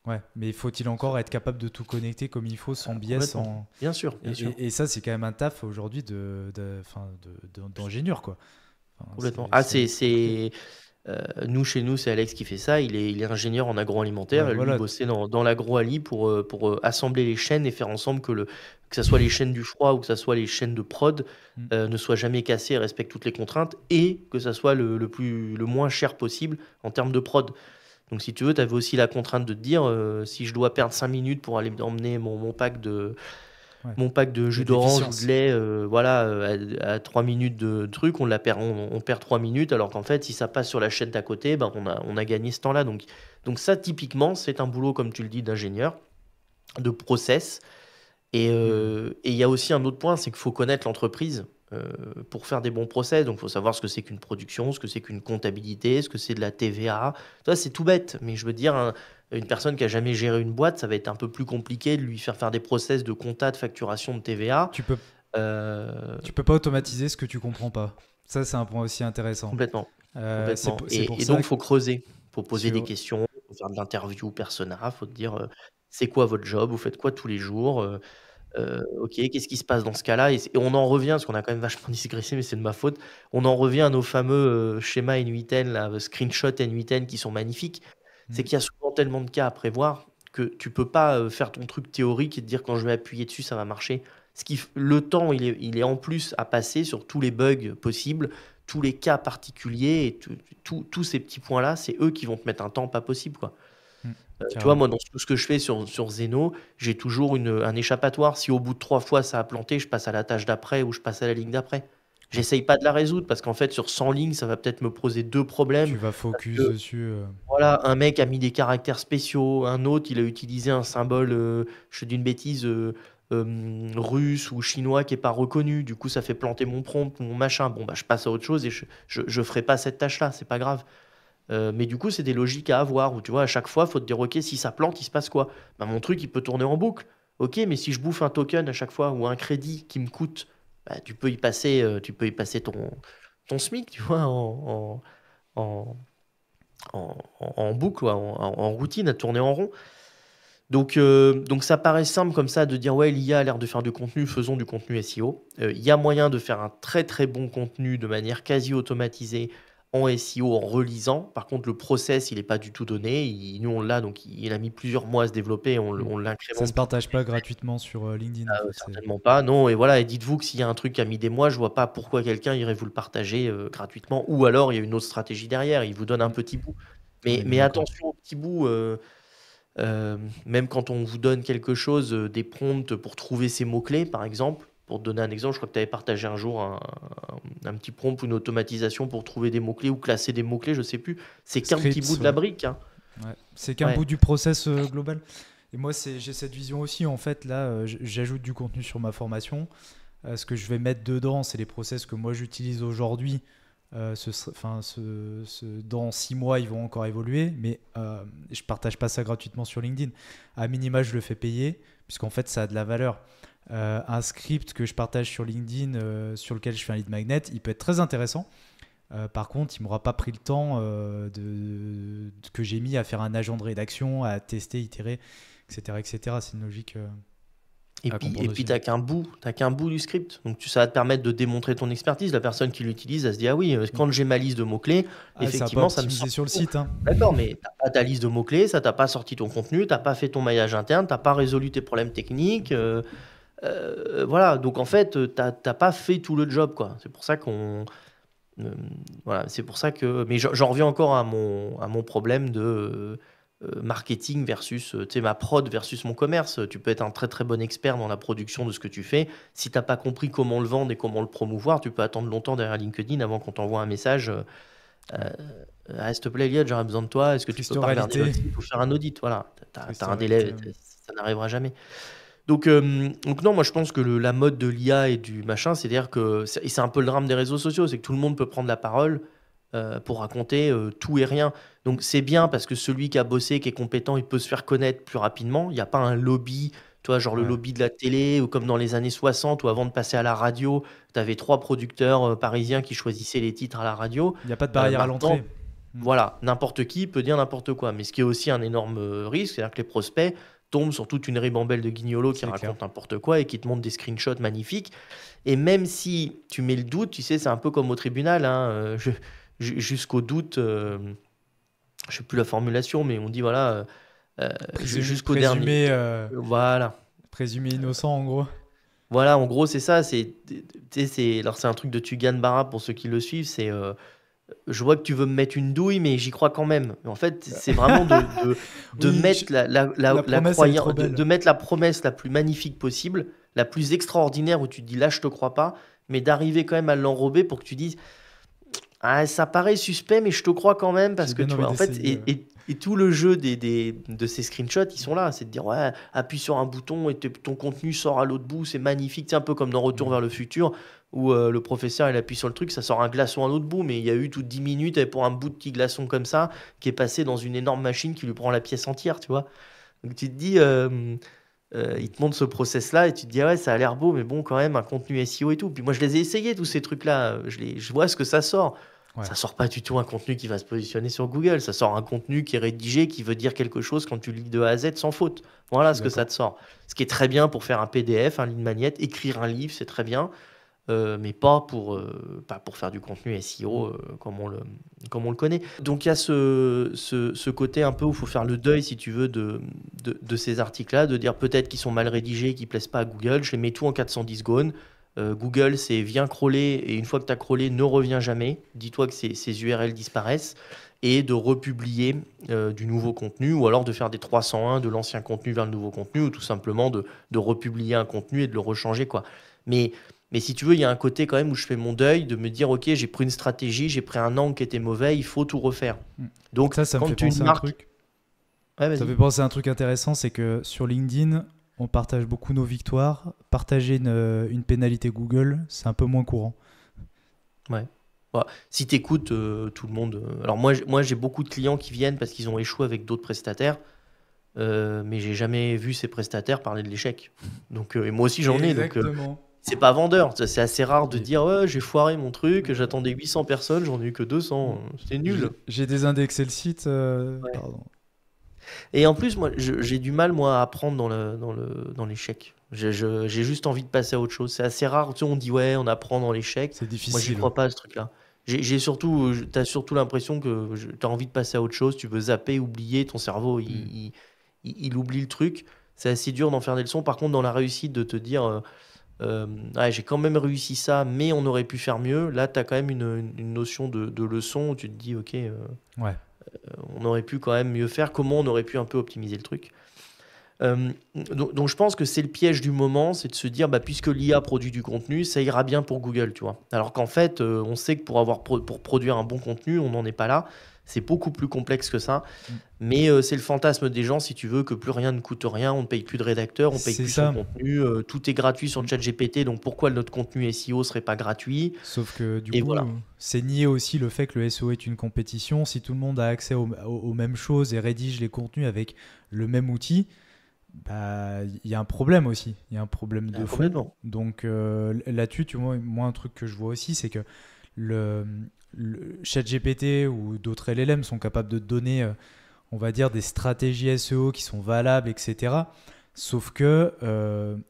Ouais, mais faut-il encore être capable de tout connecter comme il faut, sans biais, Complètement. sans. Bien sûr, bien sûr. Et ça, c'est quand même un taf aujourd'hui d'ingénieur, quoi. Enfin, Complètement. Ah, c'est assez compliqué. nous, chez nous, c'est Alex qui fait ça. Il est ingénieur en Ouais, agroalimentaire. Et lui, il voilà. bossait dans l'agro-ali pour assembler les chaînes et faire ensemble que ça soit les chaînes du froid ou que ça soit les chaînes de prod Mm. ne soient jamais cassées et respectent toutes les contraintes et que ça soit le moins cher possible en termes de prod. Donc, si tu veux, tu avais aussi la contrainte de te dire si je dois perdre 5 minutes pour aller emmener Ouais. mon pack de Il y a jus de d'orange ou de l'efficience. lait, voilà, à 3 minutes de truc, on perd 3 minutes, alors qu'en fait, si ça passe sur la chaîne d'à côté, ben, on a gagné ce temps-là. Donc ça, typiquement, c'est un boulot, comme tu le dis, d'ingénieur, de process. Mm. Et il y a aussi un autre point, c'est qu'il faut connaître l'entreprise euh, pour faire des bons process. Donc, il faut savoir ce que c'est qu'une production, ce que c'est qu'une comptabilité, ce que c'est de la TVA. Ça, c'est tout bête. Mais je veux dire, une personne qui a jamais géré une boîte, ça va être un peu plus compliqué de lui faire des process de compta, de facturation, de TVA. Tu peux, Euh, tu peux pas automatiser ce que tu comprends pas. Ça, c'est un point aussi intéressant. complètement, complètement. C'est pour Et ça donc, il que faut creuser. Il faut poser des sur. questions, faut faire de l'interview persona. Il faut te dire, c'est quoi votre job? Vous faites quoi tous les jours? OK, qu'est-ce qui se passe dans ce cas-là? Et on en revient, parce qu'on a quand même vachement digressé, mais c'est de ma faute. On en revient à nos fameux, schémas N8N là, screenshot N8N qui sont magnifiques. C'est Mm. qu'il y a souvent tellement de cas à prévoir que tu peux pas, faire ton truc théorique et te dire: «Quand je vais appuyer dessus, ça va marcher». Le temps, il est en plus à passer sur tous les bugs possibles, tous les cas particuliers et tous ces petits points-là, c'est eux qui vont te mettre un temps pas possible, quoi. Mm. Tu vois, Carrément. moi, dans tout ce que je fais sur Zeno, j'ai toujours un échappatoire. Si au bout de 3 fois ça a planté, je passe à la tâche d'après ou je passe à la ligne d'après. Ouais. J'essaye pas de la résoudre parce qu'en fait, sur 100 lignes, ça va peut-être me poser 2 problèmes. Tu vas Parce focus que, dessus. voilà, un mec a mis des caractères spéciaux, un autre, il a utilisé un symbole, je te dis une bêtise, russe ou chinois qui est pas reconnu. Du coup, ça fait planter mon prompt, mon machin. Bon, bah, je passe à autre chose et je ferai pas cette tâche-là, c'est pas grave. Mais du coup, c'est des logiques à avoir où tu vois, à chaque fois, il faut te dire, OK, si ça plante, il se passe quoi? Bah, mon truc, il peut tourner en boucle. OK, mais si je bouffe un token à chaque fois ou un crédit qui me coûte, bah, tu peux y passer ton SMIC, tu vois, en, en boucle, quoi, en routine, à tourner en rond. Donc ça paraît simple comme ça de dire, ouais, l'IA a l'air de faire du contenu, faisons du contenu SEO. Il y a moyen de faire un très très bon contenu de manière quasi automatisée en SEO en relisant. Par contre, le process, il n'est pas du tout donné. Nous, on l'a, donc il a mis plusieurs mois à se développer et Mm. on Ça se l'incrémente toutes partage les pas semaines. gratuitement sur LinkedIn, en fait. Certainement pas, non. Et voilà, et dites-vous que s'il y a un truc qui a mis des mois, je vois pas pourquoi quelqu'un irait vous le partager gratuitement. Ou alors, il y a une autre stratégie derrière, il vous donne un Mm. petit bout. On Mais, est bien mais d'accord. attention au petit bout. Même quand on vous donne quelque chose, des prompts pour trouver ces mots-clés, par exemple. Pour te donner un exemple, je crois que tu avais partagé un jour un petit prompt ou une automatisation pour trouver des mots-clés ou classer des mots-clés, je sais plus. C'est qu'un petit bout Scripts, de la ouais. brique, hein. Ouais. C'est qu'un Ouais. bout du process global. Et moi, j'ai cette vision aussi. En fait, là, j'ajoute du contenu sur ma formation. Ce que je vais mettre dedans, c'est les process que moi j'utilise aujourd'hui. Dans 6 mois, ils vont encore évoluer, mais je partage pas ça gratuitement sur LinkedIn. À minima, je le fais payer, puisqu'en fait, ça a de la valeur. Un script que je partage sur LinkedIn, sur lequel je fais un lead magnet, il peut être très intéressant. Par contre, il m'aura pas pris le temps que j'ai mis à faire un agent de rédaction, à tester, itérer, etc., etc. C'est une logique Et à puis, comprendre et puis aussi. t'as qu'un bout du script. Donc, ça va te permettre de démontrer ton expertise. La personne qui l'utilise, elle se dit, ah oui, Mm. quand j'ai ma liste de mots-clés, Ah, ça n'a pas effectivement, ça me optimisé sort sur le tout. site, hein. D'accord, mais t'as pas ta liste de mots-clés, ça t'a pas sorti ton contenu, t'as pas fait ton maillage interne, t'as pas résolu tes problèmes techniques. Voilà, donc en fait, t'as pas fait tout le job, quoi. C'est pour ça euh, voilà, c'est pour ça que. Mais j'en reviens encore à mon problème de marketing versus, tu sais, ma prod versus mon commerce. Tu peux être un très très bon expert dans la production de ce que tu fais. Si t'as pas compris comment le vendre et comment le promouvoir, tu peux attendre longtemps derrière LinkedIn avant qu'on t'envoie un message. Ouais. Ah, s'il te plaît, Elliot, j'aurais besoin de toi. Est-ce que tu Triste peux pas regarder réalité. notre site ou faire un audit? Voilà, t'as Triste un réalité. délai, ça n'arrivera jamais. Donc non, moi je pense que la mode de l'IA et du machin, c'est-à-dire que et c'est un peu le drame des réseaux sociaux, c'est que tout le monde peut prendre la parole pour raconter tout et rien. Donc c'est bien parce que celui qui a bossé, qui est compétent, il peut se faire connaître plus rapidement. Il n'y a pas un lobby Tu vois, genre le Ouais. lobby de la télé, ou comme dans les années 60, où avant de passer à la radio, tu avais 3 producteurs, parisiens qui choisissaient les titres à la radio. Il n'y a pas de barrière à Maintenant, l'entrée. Mm. voilà, n'importe qui peut dire n'importe quoi. Mais ce qui est aussi un énorme risque, c'est-à-dire que les prospects tombent sur toute une ribambelle de guignolos qui C'est clair. racontent n'importe quoi et qui te montrent des screenshots magnifiques. Et même si tu mets le doute, tu sais, c'est un peu comme au tribunal, hein, jusqu'au doute, je sais plus la formulation, mais on dit voilà, jusqu'au dernier. Voilà. Présumé innocent, en gros. Voilà, en gros, c'est ça. Tu sais, alors c'est un truc de Tugan Barra pour ceux qui le suivent. Je vois que tu veux me mettre une douille, mais j'y crois quand même. En fait, c'est vraiment de Oui, mettre la promesse, elle est trop belle. de mettre la promesse la plus magnifique possible, la plus extraordinaire, où tu te dis là, je te crois pas, mais d'arriver quand même à l'enrober pour que tu dises ah, ça paraît suspect, mais je te crois quand même, parce J'ai que bien tu envie vois, en fait, d'essayer. et tout le jeu de ces screenshots, ils sont là. C'est de dire, ouais, appuie sur un bouton et ton contenu sort à l'autre bout, c'est magnifique. C'est un peu comme dans Retour vers le futur, où le professeur, il appuie sur le truc, ça sort un glaçon à l'autre bout, mais il y a eu toutes 10 minutes pour un bout de petit glaçon comme ça, qui est passé dans une énorme machine qui lui prend la pièce entière, tu vois. Donc tu te dis, il te montre ce process-là, et tu te dis, ah ouais, ça a l'air beau, mais bon, quand même, un contenu SEO et tout. Puis moi, je les ai essayés, tous ces trucs-là. Je vois ce que ça sort. Ouais. Ça sort pas du tout un contenu qui va se positionner sur Google. Ça sort un contenu qui est rédigé, qui veut dire quelque chose quand tu lis de A à Z sans faute. Voilà ce que ça te sort. Ce qui est très bien pour faire un PDF, un ligne magnète, écrire un livre, c'est très bien. Mais pas pour faire du contenu SEO comme on le connaît. Donc il y a ce côté un peu où il faut faire le deuil, si tu veux, de ces articles-là, de dire peut-être qu'ils sont mal rédigés, qu'ils ne plaisent pas à Google. Je les mets tout en 410 secondes. Google, c'est viens crawler, et une fois que tu as crawlé, ne reviens jamais. Dis-toi que ces URL disparaissent, et de republier du nouveau contenu, ou alors de faire des 301 de l'ancien contenu vers le nouveau contenu, ou tout simplement de republier un contenu et de le rechanger, quoi. Mais si tu veux, il y a un côté quand même où je fais mon deuil, de me dire, ok, j'ai pris une stratégie, j'ai pris un angle qui était mauvais, il faut tout refaire. Donc, ça me quand fait tu penser à un truc. Ouais, Ça me fait penser à un truc intéressant, c'est que sur LinkedIn, on partage beaucoup nos victoires. Partager une pénalité Google, c'est un peu moins courant. Ouais. Si tu écoutes tout le monde. Alors moi, j'ai beaucoup de clients qui viennent parce qu'ils ont échoué avec d'autres prestataires, mais j'ai jamais vu ces prestataires parler de l'échec. Donc, et moi aussi, j'en ai. Donc, c'est pas vendeur. C'est assez rare de dire ouais, j'ai foiré mon truc, j'attendais 800 personnes, j'en ai eu que 200. C'est nul. J'ai désindexé le site. Ouais. Pardon. Et en plus, moi, j'ai du mal, moi, à apprendre dans l'échec. J'ai juste envie de passer à autre chose. C'est assez rare. Tu sais, on dit ouais, on apprend dans l'échec. C'est difficile. Moi, j'y crois pas à ce truc-là. T'as surtout l'impression que t'as envie de passer à autre chose. Tu veux zapper, oublier. Ton cerveau, il oublie le truc. C'est assez dur d'en faire des leçons. Par contre, dans la réussite, de te dire ouais, j'ai quand même réussi ça, mais on aurait pu faire mieux. Là, tu as quand même une notion de leçon où tu te dis ok, Ouais. on aurait pu quand même mieux faire. Comment on aurait pu un peu optimiser le truc. Donc je pense que c'est le piège du moment, c'est de se dire puisque l'IA produit du contenu, ça ira bien pour Google, tu vois. Alors qu'en fait, on sait que pour produire un bon contenu, on n'en est pas là. C'est beaucoup plus complexe que ça. Mais c'est le fantasme des gens, si tu veux, que plus rien ne coûte rien, on ne paye plus de rédacteur, on paye plus son contenu, tout est gratuit sur ChatGPT, donc pourquoi notre contenu SEO serait pas gratuit? Sauf que du coup, c'est nier aussi le fait que le SEO est une compétition. Si tout le monde a accès aux mêmes choses et rédige les contenus avec le même outil, il y a un problème aussi. Il y a un problème de fond. Donc là-dessus, tu vois, moi, un truc que je vois aussi, c'est que le ChatGPT ou d'autres LLM sont capables de donner, on va dire, des stratégies SEO qui sont valables, etc. Sauf que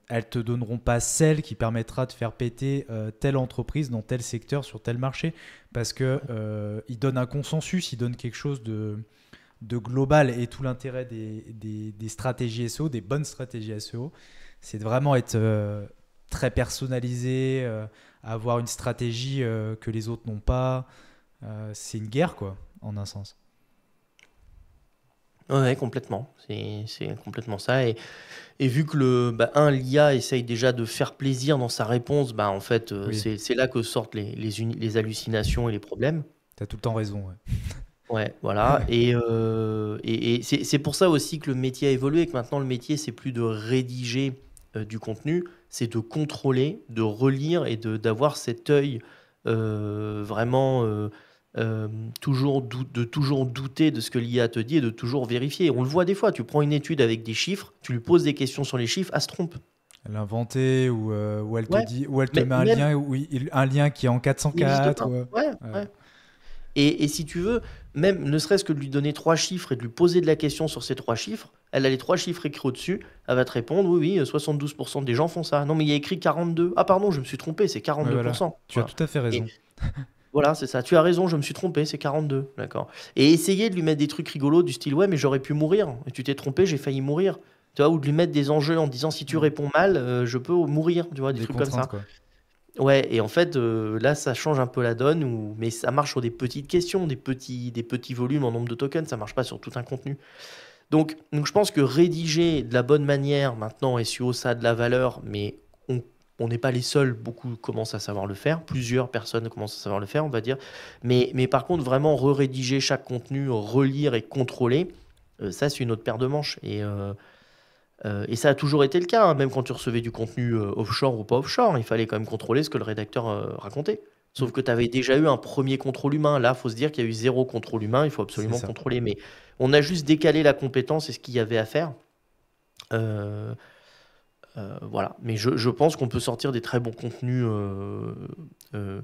elles te donneront pas celle qui permettra de faire péter telle entreprise dans tel secteur sur tel marché, parce que ils donnent un consensus, ils donnent quelque chose de global, et tout l'intérêt des stratégies SEO, des bonnes stratégies SEO, c'est de vraiment être très personnalisé, avoir une stratégie que les autres n'ont pas. C'est une guerre, quoi, en un sens. Ouais, complètement. C'est complètement ça. Et vu que l'IA essaye déjà de faire plaisir dans sa réponse, en fait, c'est là que sortent les hallucinations et les problèmes. Tu as tout le temps raison, ouais. Ouais, voilà. Et c'est pour ça aussi que le métier a évolué, que maintenant le métier, c'est plus de rédiger du contenu, c'est de contrôler, de relire et d'avoir cet œil vraiment de toujours douter de ce que l'IA te dit et de toujours vérifier. On le voit des fois, tu prends une étude avec des chiffres, tu lui poses des questions sur les chiffres, elle se trompe. L'inventer ou elle te Ouais, dit ou elle te mais met même, un lien qui est en il n'existe 404 pas. Ouais, ouais. ouais. Et si tu veux, même ne serait-ce que de lui donner 3 chiffres et de lui poser de la question sur ces 3 chiffres, elle a les 3 chiffres écrits au-dessus, elle va te répondre, oui, oui, 72% des gens font ça. Non, mais il y a écrit 42. Ah, pardon, je me suis trompé, c'est Ouais, voilà. 42%. Tu as Voilà. tout à fait Et raison. voilà, c'est ça. Tu as raison, je me suis trompé, c'est 42. D'accord. Et essayer de lui mettre des trucs rigolos du style, ouais, mais j'aurais pu mourir. Et tu t'es trompé, j'ai failli mourir. Tu vois, ou de lui mettre des enjeux en disant, si tu Mm. réponds mal, je peux mourir. Tu vois, des Des trucs comme contraintes, ça. quoi. Ouais, et en fait, là, ça change un peu la donne, mais ça marche sur des petites questions, des petits volumes en nombre de tokens, ça marche pas sur tout un contenu. Donc je pense que rédiger de la bonne manière, maintenant, SEO, ça a de la valeur, mais on on n'est pas les seuls, beaucoup commencent à savoir le faire, plusieurs personnes commencent à savoir le faire, on va dire. Mais par contre, vraiment rédiger chaque contenu, relire et contrôler, ça, c'est une autre paire de manches. Et ça a toujours été le cas, hein, même quand tu recevais du contenu offshore ou pas offshore, il fallait quand même contrôler ce que le rédacteur racontait. Mm. Sauf que tu avais déjà eu un premier contrôle humain. Là, il faut se dire qu'il y a eu zéro contrôle humain, il faut C'est absolument ça. contrôler. Mais on a juste décalé la compétence et ce qu'il y avait à faire. Euh, voilà. Mais je pense qu'on peut sortir des très bons contenus. Euh,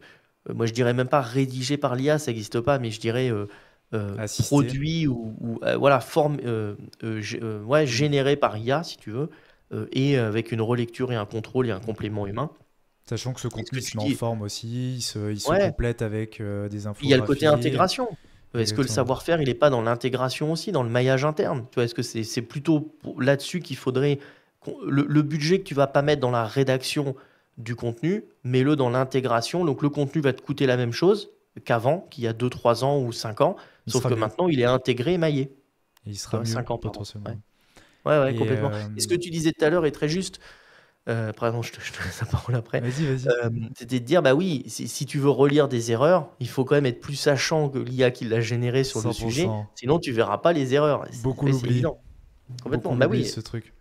Moi, je dirais même pas rédigés par l'IA, ça n'existe pas, mais je dirais Assister. produits voilà, ouais, Mm. générés par IA, si tu veux, et avec une relecture et un contrôle et un complément humain. Sachant que ce Et ce contenu que il se tu met en dis, forme aussi, il se ouais, complète avec des il y a le côté infographies. intégration. Est-ce que le Exactement. savoir-faire, il n'est pas dans l'intégration aussi, dans le maillage interne? Tu vois, est-ce que c'est plutôt là-dessus qu'il faudrait le budget que tu vas pas mettre dans la rédaction du contenu, mets-le dans l'intégration. Donc le contenu va te coûter la même chose qu'avant, qu'il y a 2, 3 ans ou 5 ans, Il sauf sera que mieux. maintenant il est intégré et maillé. Et il Tu sera vois, mieux, 5 ans, pardon. Ouais, potentiellement. ouais, ouais, Et complètement. Et ce que tu disais tout à l'heure est très juste. Pardon, je te laisse la parole après. vas-y, vas-y. C'était de dire, bah oui, si tu veux relire des erreurs, il faut quand même être plus sachant que l'IA qui l'a généré sur le sujet, 100%. sinon tu verras pas les erreurs. Beaucoup C'est l'oublient. évident. Beaucoup Complètement. Bah l'oublient oui. ce truc.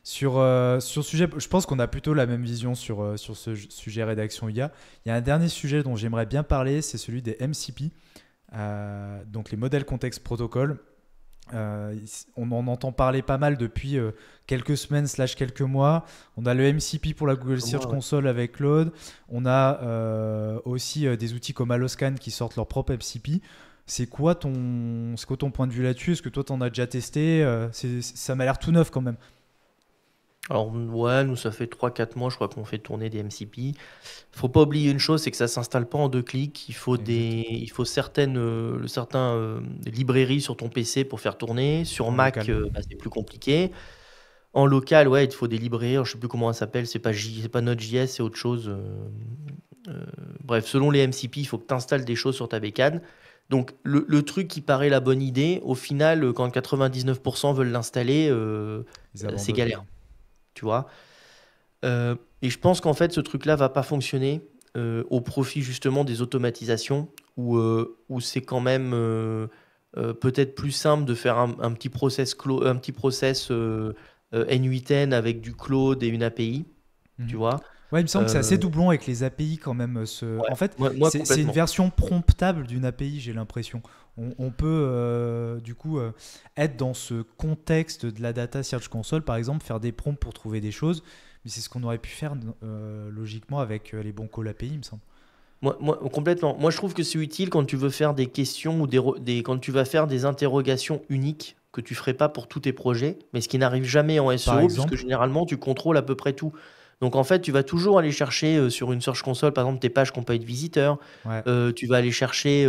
Sur ce sujet, je pense qu'on a plutôt la même vision sur ce sujet rédaction IA. Il y a un dernier sujet dont j'aimerais bien parler, c'est celui des MCP, donc les modèles contexte protocol. On en entend parler pas mal depuis quelques semaines / quelques mois. On a le MCP pour la Google Search Moi, ouais. Console avec Claude. On a aussi des outils comme Alloscan qui sortent leur propre MCP. C'est quoi ton point de vue là-dessus? Est-ce que toi, t'en as déjà testé? Ça m'a l'air tout neuf quand même. Alors, ouais, nous, ça fait 3, 4 mois, je crois qu'on fait tourner des MCP. Faut pas oublier une chose, c'est que ça s'installe pas en 2 clics. Exactement. Il faut certains librairies sur ton PC pour faire tourner. Sur En Mac, local. bah, c'est plus compliqué. En local, ouais, il te faut des librairies. Alors, je sais plus comment ça s'appelle. C'est pas Node.js, c'est autre chose. Euh, Bref, selon les MCP, il faut que tu installes des choses sur ta bécane. Donc, le truc qui paraît la bonne idée, au final, quand 99% veulent l'installer, Ils c'est abandonnent, galère, quoi. tu vois. Et je pense qu'en fait, ce truc-là va pas fonctionner au profit justement des automatisations où c'est quand même peut-être plus simple de faire un petit process N8N avec du Claude et une API, tu Mhm. vois. Ouais, il me semble que c'est assez Euh, doublon avec les API quand même. ouais, En fait, moi c'est une complètement. version promptable d'une API, j'ai l'impression. On peut du coup être dans ce contexte de la data Search Console, par exemple, faire des prompts pour trouver des choses. Mais c'est ce qu'on aurait pu faire logiquement avec les bons calls API, il me semble. Complètement. Moi, je trouve que c'est utile quand tu veux faire des questions ou quand tu vas faire des interrogations uniques que tu ferais pas pour tous tes projets, mais ce qui n'arrive jamais en Par SEO, puisque exemple, généralement, tu contrôles à peu près tout. Donc, en fait, tu vas toujours aller chercher sur une Search Console, par exemple, tes pages qui n'ont pas eu de visiteurs. ouais, Tu vas aller chercher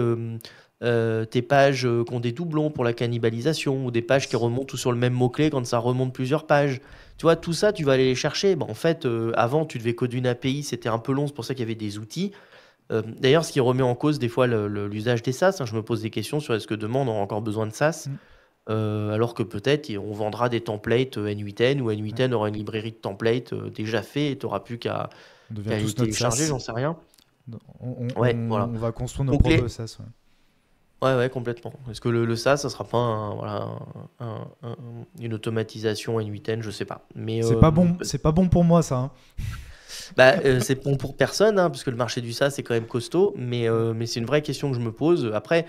tes pages qui ont des doublons pour la cannibalisation ou des pages qui remontent tous sur le même mot-clé quand ça remonte plusieurs pages. Tu vois, tout ça, tu vas aller les chercher. Bon, en fait, avant, tu devais coder une API, c'était un peu long, c'est pour ça qu'il y avait des outils. D'ailleurs, ce qui remet en cause des fois l'usage des SaaS, hein. Je me pose des questions sur est-ce que demain on aura encore besoin de SaaS, mm, alors que peut-être on vendra des templates N8N ou ouais. N8N aura une librairie de templates déjà fait et tu n'auras plus On devient qu'à les tous notre télécharger, SaaS. j'en sais rien. On, Ouais, voilà. on va construire nos Donc propres SaaS. Ouais. ouais, ouais, complètement. Est-ce que le SaaS, ça sera pas voilà, une automatisation N8N, je sais pas. Mais C'est pas bon pour moi ça, hein. C'est bon pour personne, hein, parce que le marché du SaaS c'est quand même costaud, mais c'est une vraie question que je me pose. Après,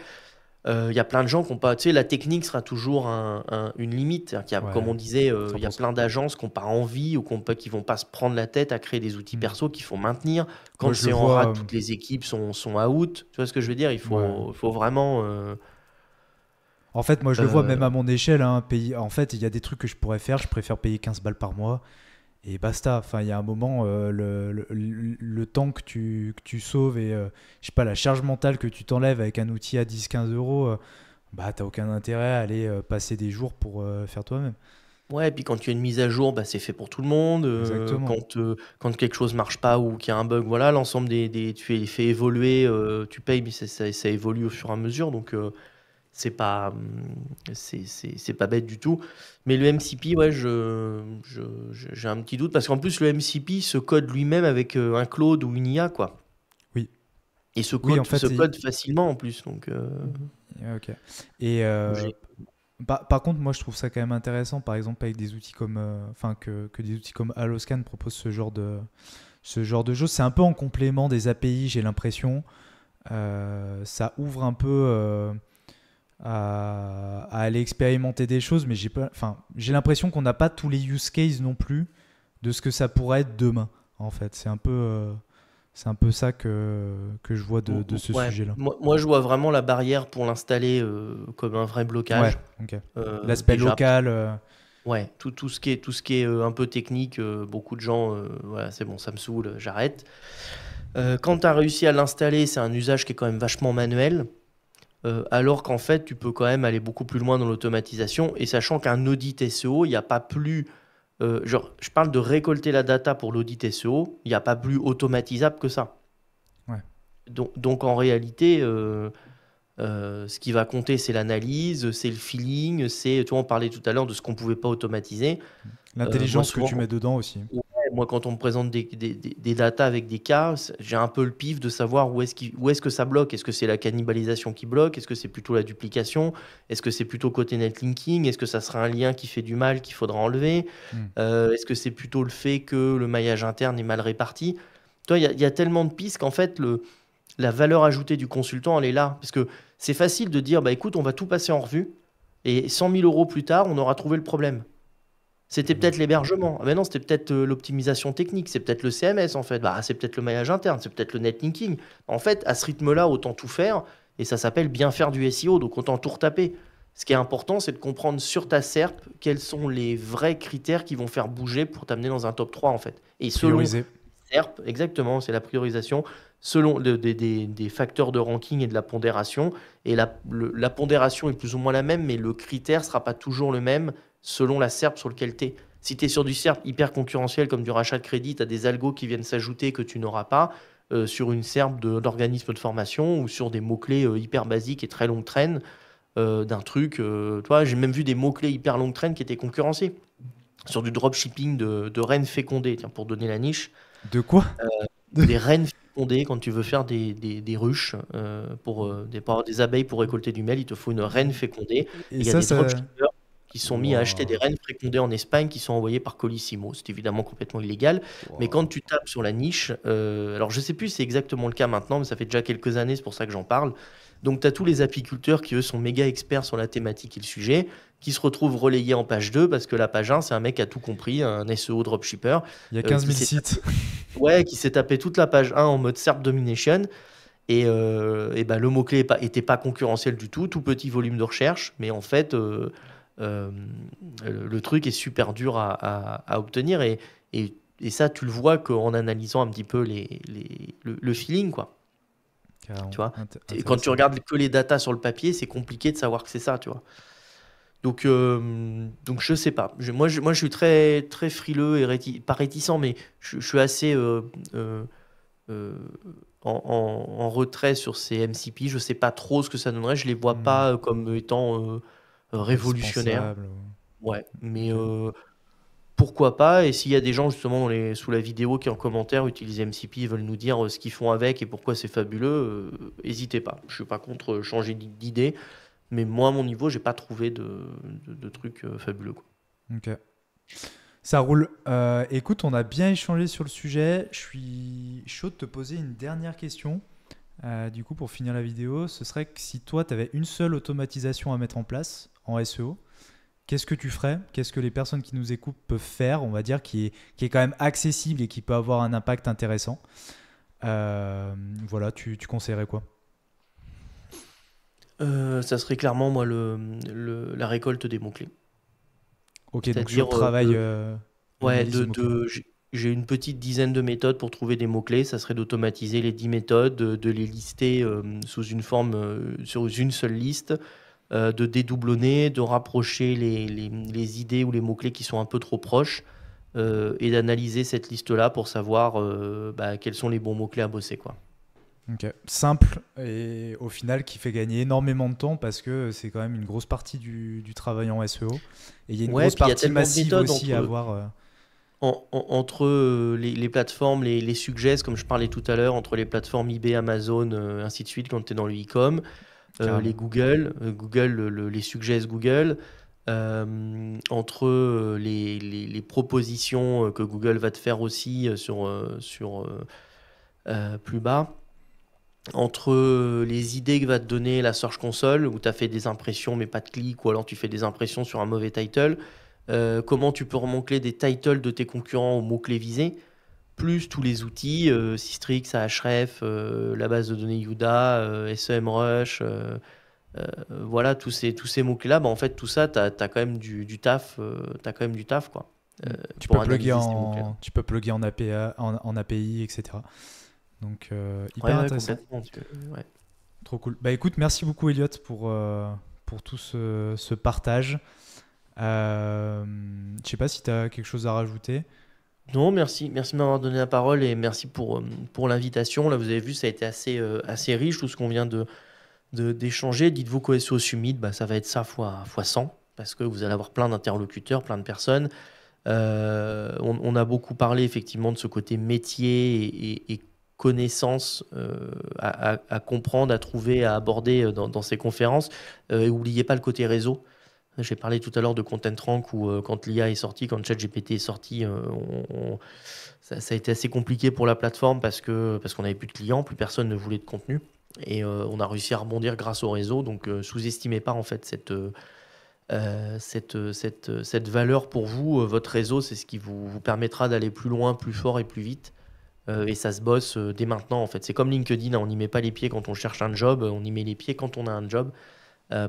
il y a plein de gens qui ont pas, tu sais, la technique sera toujours une limite. C'est-à-dire qu'il y a, comme Ouais, on disait, il y a 100%. plein d'agences qui n'ont pas envie ou qui vont pas se prendre la tête à créer des outils Hmm. perso qu'il faut maintenir. Moi, Quand je le c'est en rade, vois. toutes les équipes sont out. Tu vois ce que je veux dire? Ouais. Il faut vraiment. En fait, moi, je le vois Euh, même à mon échelle. Hein, en fait, il y a des trucs que je pourrais faire. Je préfère payer 15 balles par mois et basta. Enfin, il y a un moment, le temps que tu sauves et je sais pas, la charge mentale que tu t'enlèves avec un outil à 10-15 euros, bah, t'as aucun intérêt à aller passer des jours pour faire toi-même. Ouais, et puis quand tu as une mise à jour, c'est fait pour tout le monde. Exactement. Quand quelque chose marche pas ou qu'il y a un bug, voilà, l'ensemble tu les fais évoluer, tu payes, mais ça évolue au fur et à mesure. Donc, c'est pas, c'est pas bête du tout. Mais le MCP, ouais, j'ai un petit doute parce qu'en plus, le MCP se code lui-même avec un Claude ou une IA, quoi. Oui. Et Oui, en se fait, code facilement en plus. Donc, ok. Et j'ai- par contre, moi, je trouve ça quand même intéressant, par exemple, avec des outils comme, enfin, que des outils comme Alloscan proposent ce genre de choses. C'est un peu en complément des API, j'ai l'impression. Ça ouvre un peu à aller expérimenter des choses, mais j'ai l'impression qu'on n'a pas tous les use cases non plus de ce que ça pourrait être demain. En fait, c'est un peu ça que je vois de ce ouais, sujet-là. moi, je vois vraiment la barrière pour l'installer comme un vrai Ouais, blocage. ok. L'aspect Déjà, local, ouais, tout ce qui est un peu technique, beaucoup de gens, voilà, c'est bon, ça me saoule, j'arrête. Quand tu as réussi à l'installer, c'est un usage qui est quand même vachement manuel, alors qu'en fait, tu peux quand même aller beaucoup plus loin dans l'automatisation. Et sachant qu'un audit SEO, il n'y a pas plus. Genre, je parle de récolter la data pour l'audit SEO, il n'y a pas plus automatisable que ça. ouais. Donc en réalité, ce qui va compter, c'est l'analyse, c'est le feeling, tu vois, on parlait tout à l'heure de ce qu'on ne pouvait pas automatiser. Moi, L'intelligence que souvent, tu mets dedans aussi. ouais, moi, quand on me présente des datas avec des cas, j'ai un peu le pif de savoir où est-ce que ça bloque. Est-ce que c'est la cannibalisation qui bloque? Est-ce que c'est plutôt la duplication? Est-ce que c'est plutôt côté netlinking? Est-ce que ça sera un lien qui fait du mal qu'il faudra enlever? Hmm. Est-ce que c'est plutôt le fait que le maillage interne est mal réparti? Toi, il y a tellement de pistes qu'en fait, la valeur ajoutée du consultant, elle est là. Parce que c'est facile de dire, bah écoute, on va tout passer en revue et 100 000 euros plus tard, on aura trouvé le problème. C'était Hmm. peut-être l'hébergement. Ah ben non, c'était peut-être l'optimisation technique, c'est peut-être le CMS en fait. Bah, c'est peut-être le maillage interne, c'est peut-être le netlinking. En fait, à ce rythme-là, autant tout faire et ça s'appelle bien faire du SEO, donc autant tout retaper. Ce qui est important, c'est de comprendre sur ta SERP quels sont les vrais critères qui vont faire bouger pour t'amener dans un top 3 en fait. Et selon Prioriser. SERP, exactement, c'est la priorisation, selon des facteurs de ranking et de la pondération. Et la pondération est plus ou moins la même, mais le critère ne sera pas toujours le même selon la SERP sur lequel tu es. Si tu es sur du SERP hyper concurrentiel comme du rachat de crédit, tu as des algos qui viennent s'ajouter que tu n'auras pas sur une SERP d'organisme de formation ou sur des mots-clés hyper basiques et très longue traîne d'un truc. Toi, j'ai même vu des mots-clés hyper longue traîne qui étaient concurrencés sur du dropshipping de rennes fécondées, tiens, pour donner la niche. De quoi? Des rennes fécondées, quand tu veux faire des ruches pour avoir des abeilles pour récolter du miel, il te faut une reine fécondée. Et Et il y a ça, des ça. dropshippers qui sont mis à acheter des Wow. rennes fécondées en Espagne qui sont envoyées par Colissimo. C'est évidemment complètement illégal. Mais quand Wow. tu tapes sur la niche, alors je sais plus si c'est exactement le cas maintenant, mais ça fait déjà quelques années, c'est pour ça que j'en parle. Donc tu as tous les apiculteurs qui, eux, sont méga experts sur la thématique et le sujet, qui se retrouvent relayés en page 2 parce que la page 1, c'est un mec qui a tout compris, un SEO dropshipper, Il y a 15 qui 000 s'est sites. Ouais, qui s'est tapé toute la page 1 en mode SERP Domination. Et ben, le mot-clé était pas concurrentiel du tout petit volume de recherche, mais en fait, euh, le truc est super dur à obtenir. Et ça, tu le vois qu'en analysant un petit peu le feeling, quoi. Tu Carrément. vois, quand tu Intéressant. regardes que les datas sur le papier, c'est compliqué de savoir que c'est ça, tu vois. Donc je sais pas. Moi, je suis très, très frileux et pas réticent, mais je suis assez euh, euh, en retrait sur ces MCP. Je sais pas trop ce que ça donnerait. Je les vois Hmm. pas comme étant révolutionnaires. Indispensable. Ouais, mais Ok. pourquoi pas? Et s'il y a des gens justement sous la vidéo qui en commentaire utilisent MCP et veulent nous dire ce qu'ils font avec et pourquoi c'est fabuleux, n'hésitez pas. Je suis pas contre changer d'idée, mais moi à mon niveau, j'ai pas trouvé de trucs fabuleux, quoi. Ok. Ça roule. Écoute, on a bien échangé sur le sujet. Je suis chaud de te poser une dernière question. Du coup, pour finir la vidéo, ce serait que si toi, tu avais une seule automatisation à mettre en place en SEO, qu'est-ce que tu ferais? Qu'est-ce que les personnes qui nous écoutent peuvent faire, on va dire, qui est quand même accessible et qui peut avoir un impact intéressant? Voilà, tu conseillerais quoi? Ça serait clairement, moi, la récolte des mots-clés. Ok, donc sur le C'est-à-dire, travail, ouais, l'analyse des mots-clés. j'ai une petite dizaine de méthodes pour trouver des mots-clés. Ça serait d'automatiser les 10 méthodes, de les lister sous une forme, sur une seule liste, de dédoublonner, de rapprocher les idées ou les mots-clés qui sont un peu trop proches, et d'analyser cette liste-là pour savoir quels sont les bons mots-clés à bosser, quoi. Ok. Simple et au final qui fait gagner énormément de temps parce que c'est quand même une grosse partie du travail en SEO. Et il y a une Ouais, grosse puis il y a partie tellement de massive méthodes aussi à entre, avoir. entre les plateformes, les suggest, comme je parlais tout à l'heure, entre les plateformes eBay, Amazon, ainsi de suite, quand tu es dans le e-com, les Carrément. Google, les suggest Google, entre les propositions que Google va te faire aussi plus bas, entre les idées que va te donner la Search Console, où tu as fait des impressions mais pas de clics, ou alors tu fais des impressions sur un mauvais title, comment tu peux remonter des titles de tes concurrents aux mots-clés visés, plus tous les outils, Systrix, Ahref, la base de données Yuda, SEMrush, voilà, tous ces mots-clés-là, en fait, tout ça, tu as quand même du taf, t'as quand même du taf, quoi, Mm. pour analyser ces mots-clés-là. Tu peux plugger en APA, en API, etc. Donc Ouais, hyper ouais, intéressant. complètement. Ouais. Trop cool. Bah écoute, merci beaucoup Elliot pour tout ce partage. Je sais pas si tu as quelque chose à rajouter. Non, merci. Merci de m'avoir donné la parole et merci pour l'invitation. Là, vous avez vu, ça a été assez riche, tout ce qu'on vient d'échanger. Dites-vous qu'au SEO Summit, ça va être ça fois 100, parce que vous allez avoir plein d'interlocuteurs, plein de personnes. On a beaucoup parlé effectivement de ce côté métier et connaissance, à comprendre, à trouver, à aborder dans ces conférences. Et n'oubliez pas le côté réseau. J'ai parlé tout à l'heure de Content Rank où, quand l'IA est sortie, quand ChatGPT est sorti, ça a été assez compliqué pour la plateforme parce qu'on n'avait plus de clients, plus personne ne voulait de contenu. Et on a réussi à rebondir grâce au réseau. Donc, sous-estimez pas en fait cette valeur pour vous. Votre réseau, c'est ce qui vous permettra d'aller plus loin, plus fort et plus vite. Et ça se bosse dès maintenant en fait. C'est comme LinkedIn, hein, on n'y met pas les pieds quand on cherche un job, on y met les pieds quand on a un job.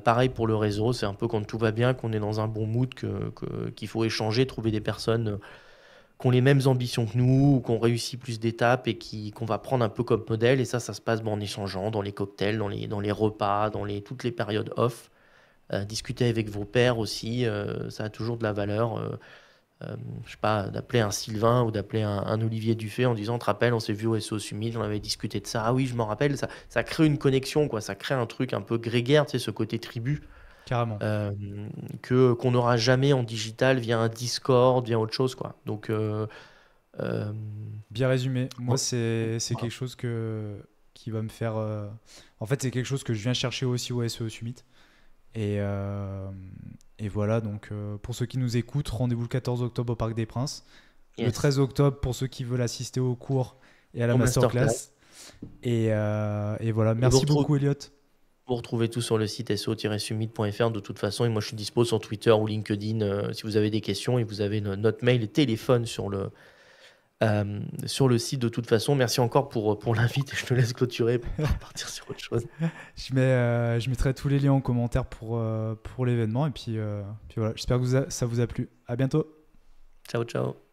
Pareil pour le réseau, c'est un peu quand tout va bien, qu'on est dans un bon mood, qu'il faut échanger, trouver des personnes qui ont les mêmes ambitions que nous, ou qui ont réussi plus d'étapes et qu'on va prendre un peu comme modèle. Et ça se passe en échangeant dans les cocktails, dans les repas, toutes les périodes off. Discuter avec vos pairs aussi, ça a toujours de la valeur. Je sais pas, d'appeler un Sylvain ou d'appeler un Olivier Dufay en disant, te rappelles, on s'est vu au SEO Summit, on avait discuté de ça. Ah oui, je m'en rappelle. Ça crée une connexion, quoi. Ça crée un truc un peu grégaire, tu sais, ce côté tribu, Carrément. euh, qu'on n'aura jamais en digital via un Discord, via autre chose, quoi. Donc, euh, Bien résumé. Moi, ouais, c'est voilà. quelque chose qui va me faire. En fait, c'est quelque chose que je viens chercher aussi au SEO Summit. Et, euh, et voilà, donc pour ceux qui nous écoutent, rendez-vous le 14 octobre au Parc des Princes. Le Yes. 13 octobre pour ceux qui veulent assister au cours et à la En masterclass. masterclass. Et voilà, Et merci beaucoup Elliot. vous retrouvez tout sur le site so-summit.fr de toute façon. Et moi, je suis dispo sur Twitter ou LinkedIn, si vous avez des questions, et vous avez notre mail et téléphone sur le site de toute façon. Merci encore pour l'invite et je te laisse clôturer pour partir sur autre chose. Je mettrai tous les liens en commentaire pour l'événement. Et puis voilà, j'espère que ça vous a plu. À bientôt. Ciao, ciao.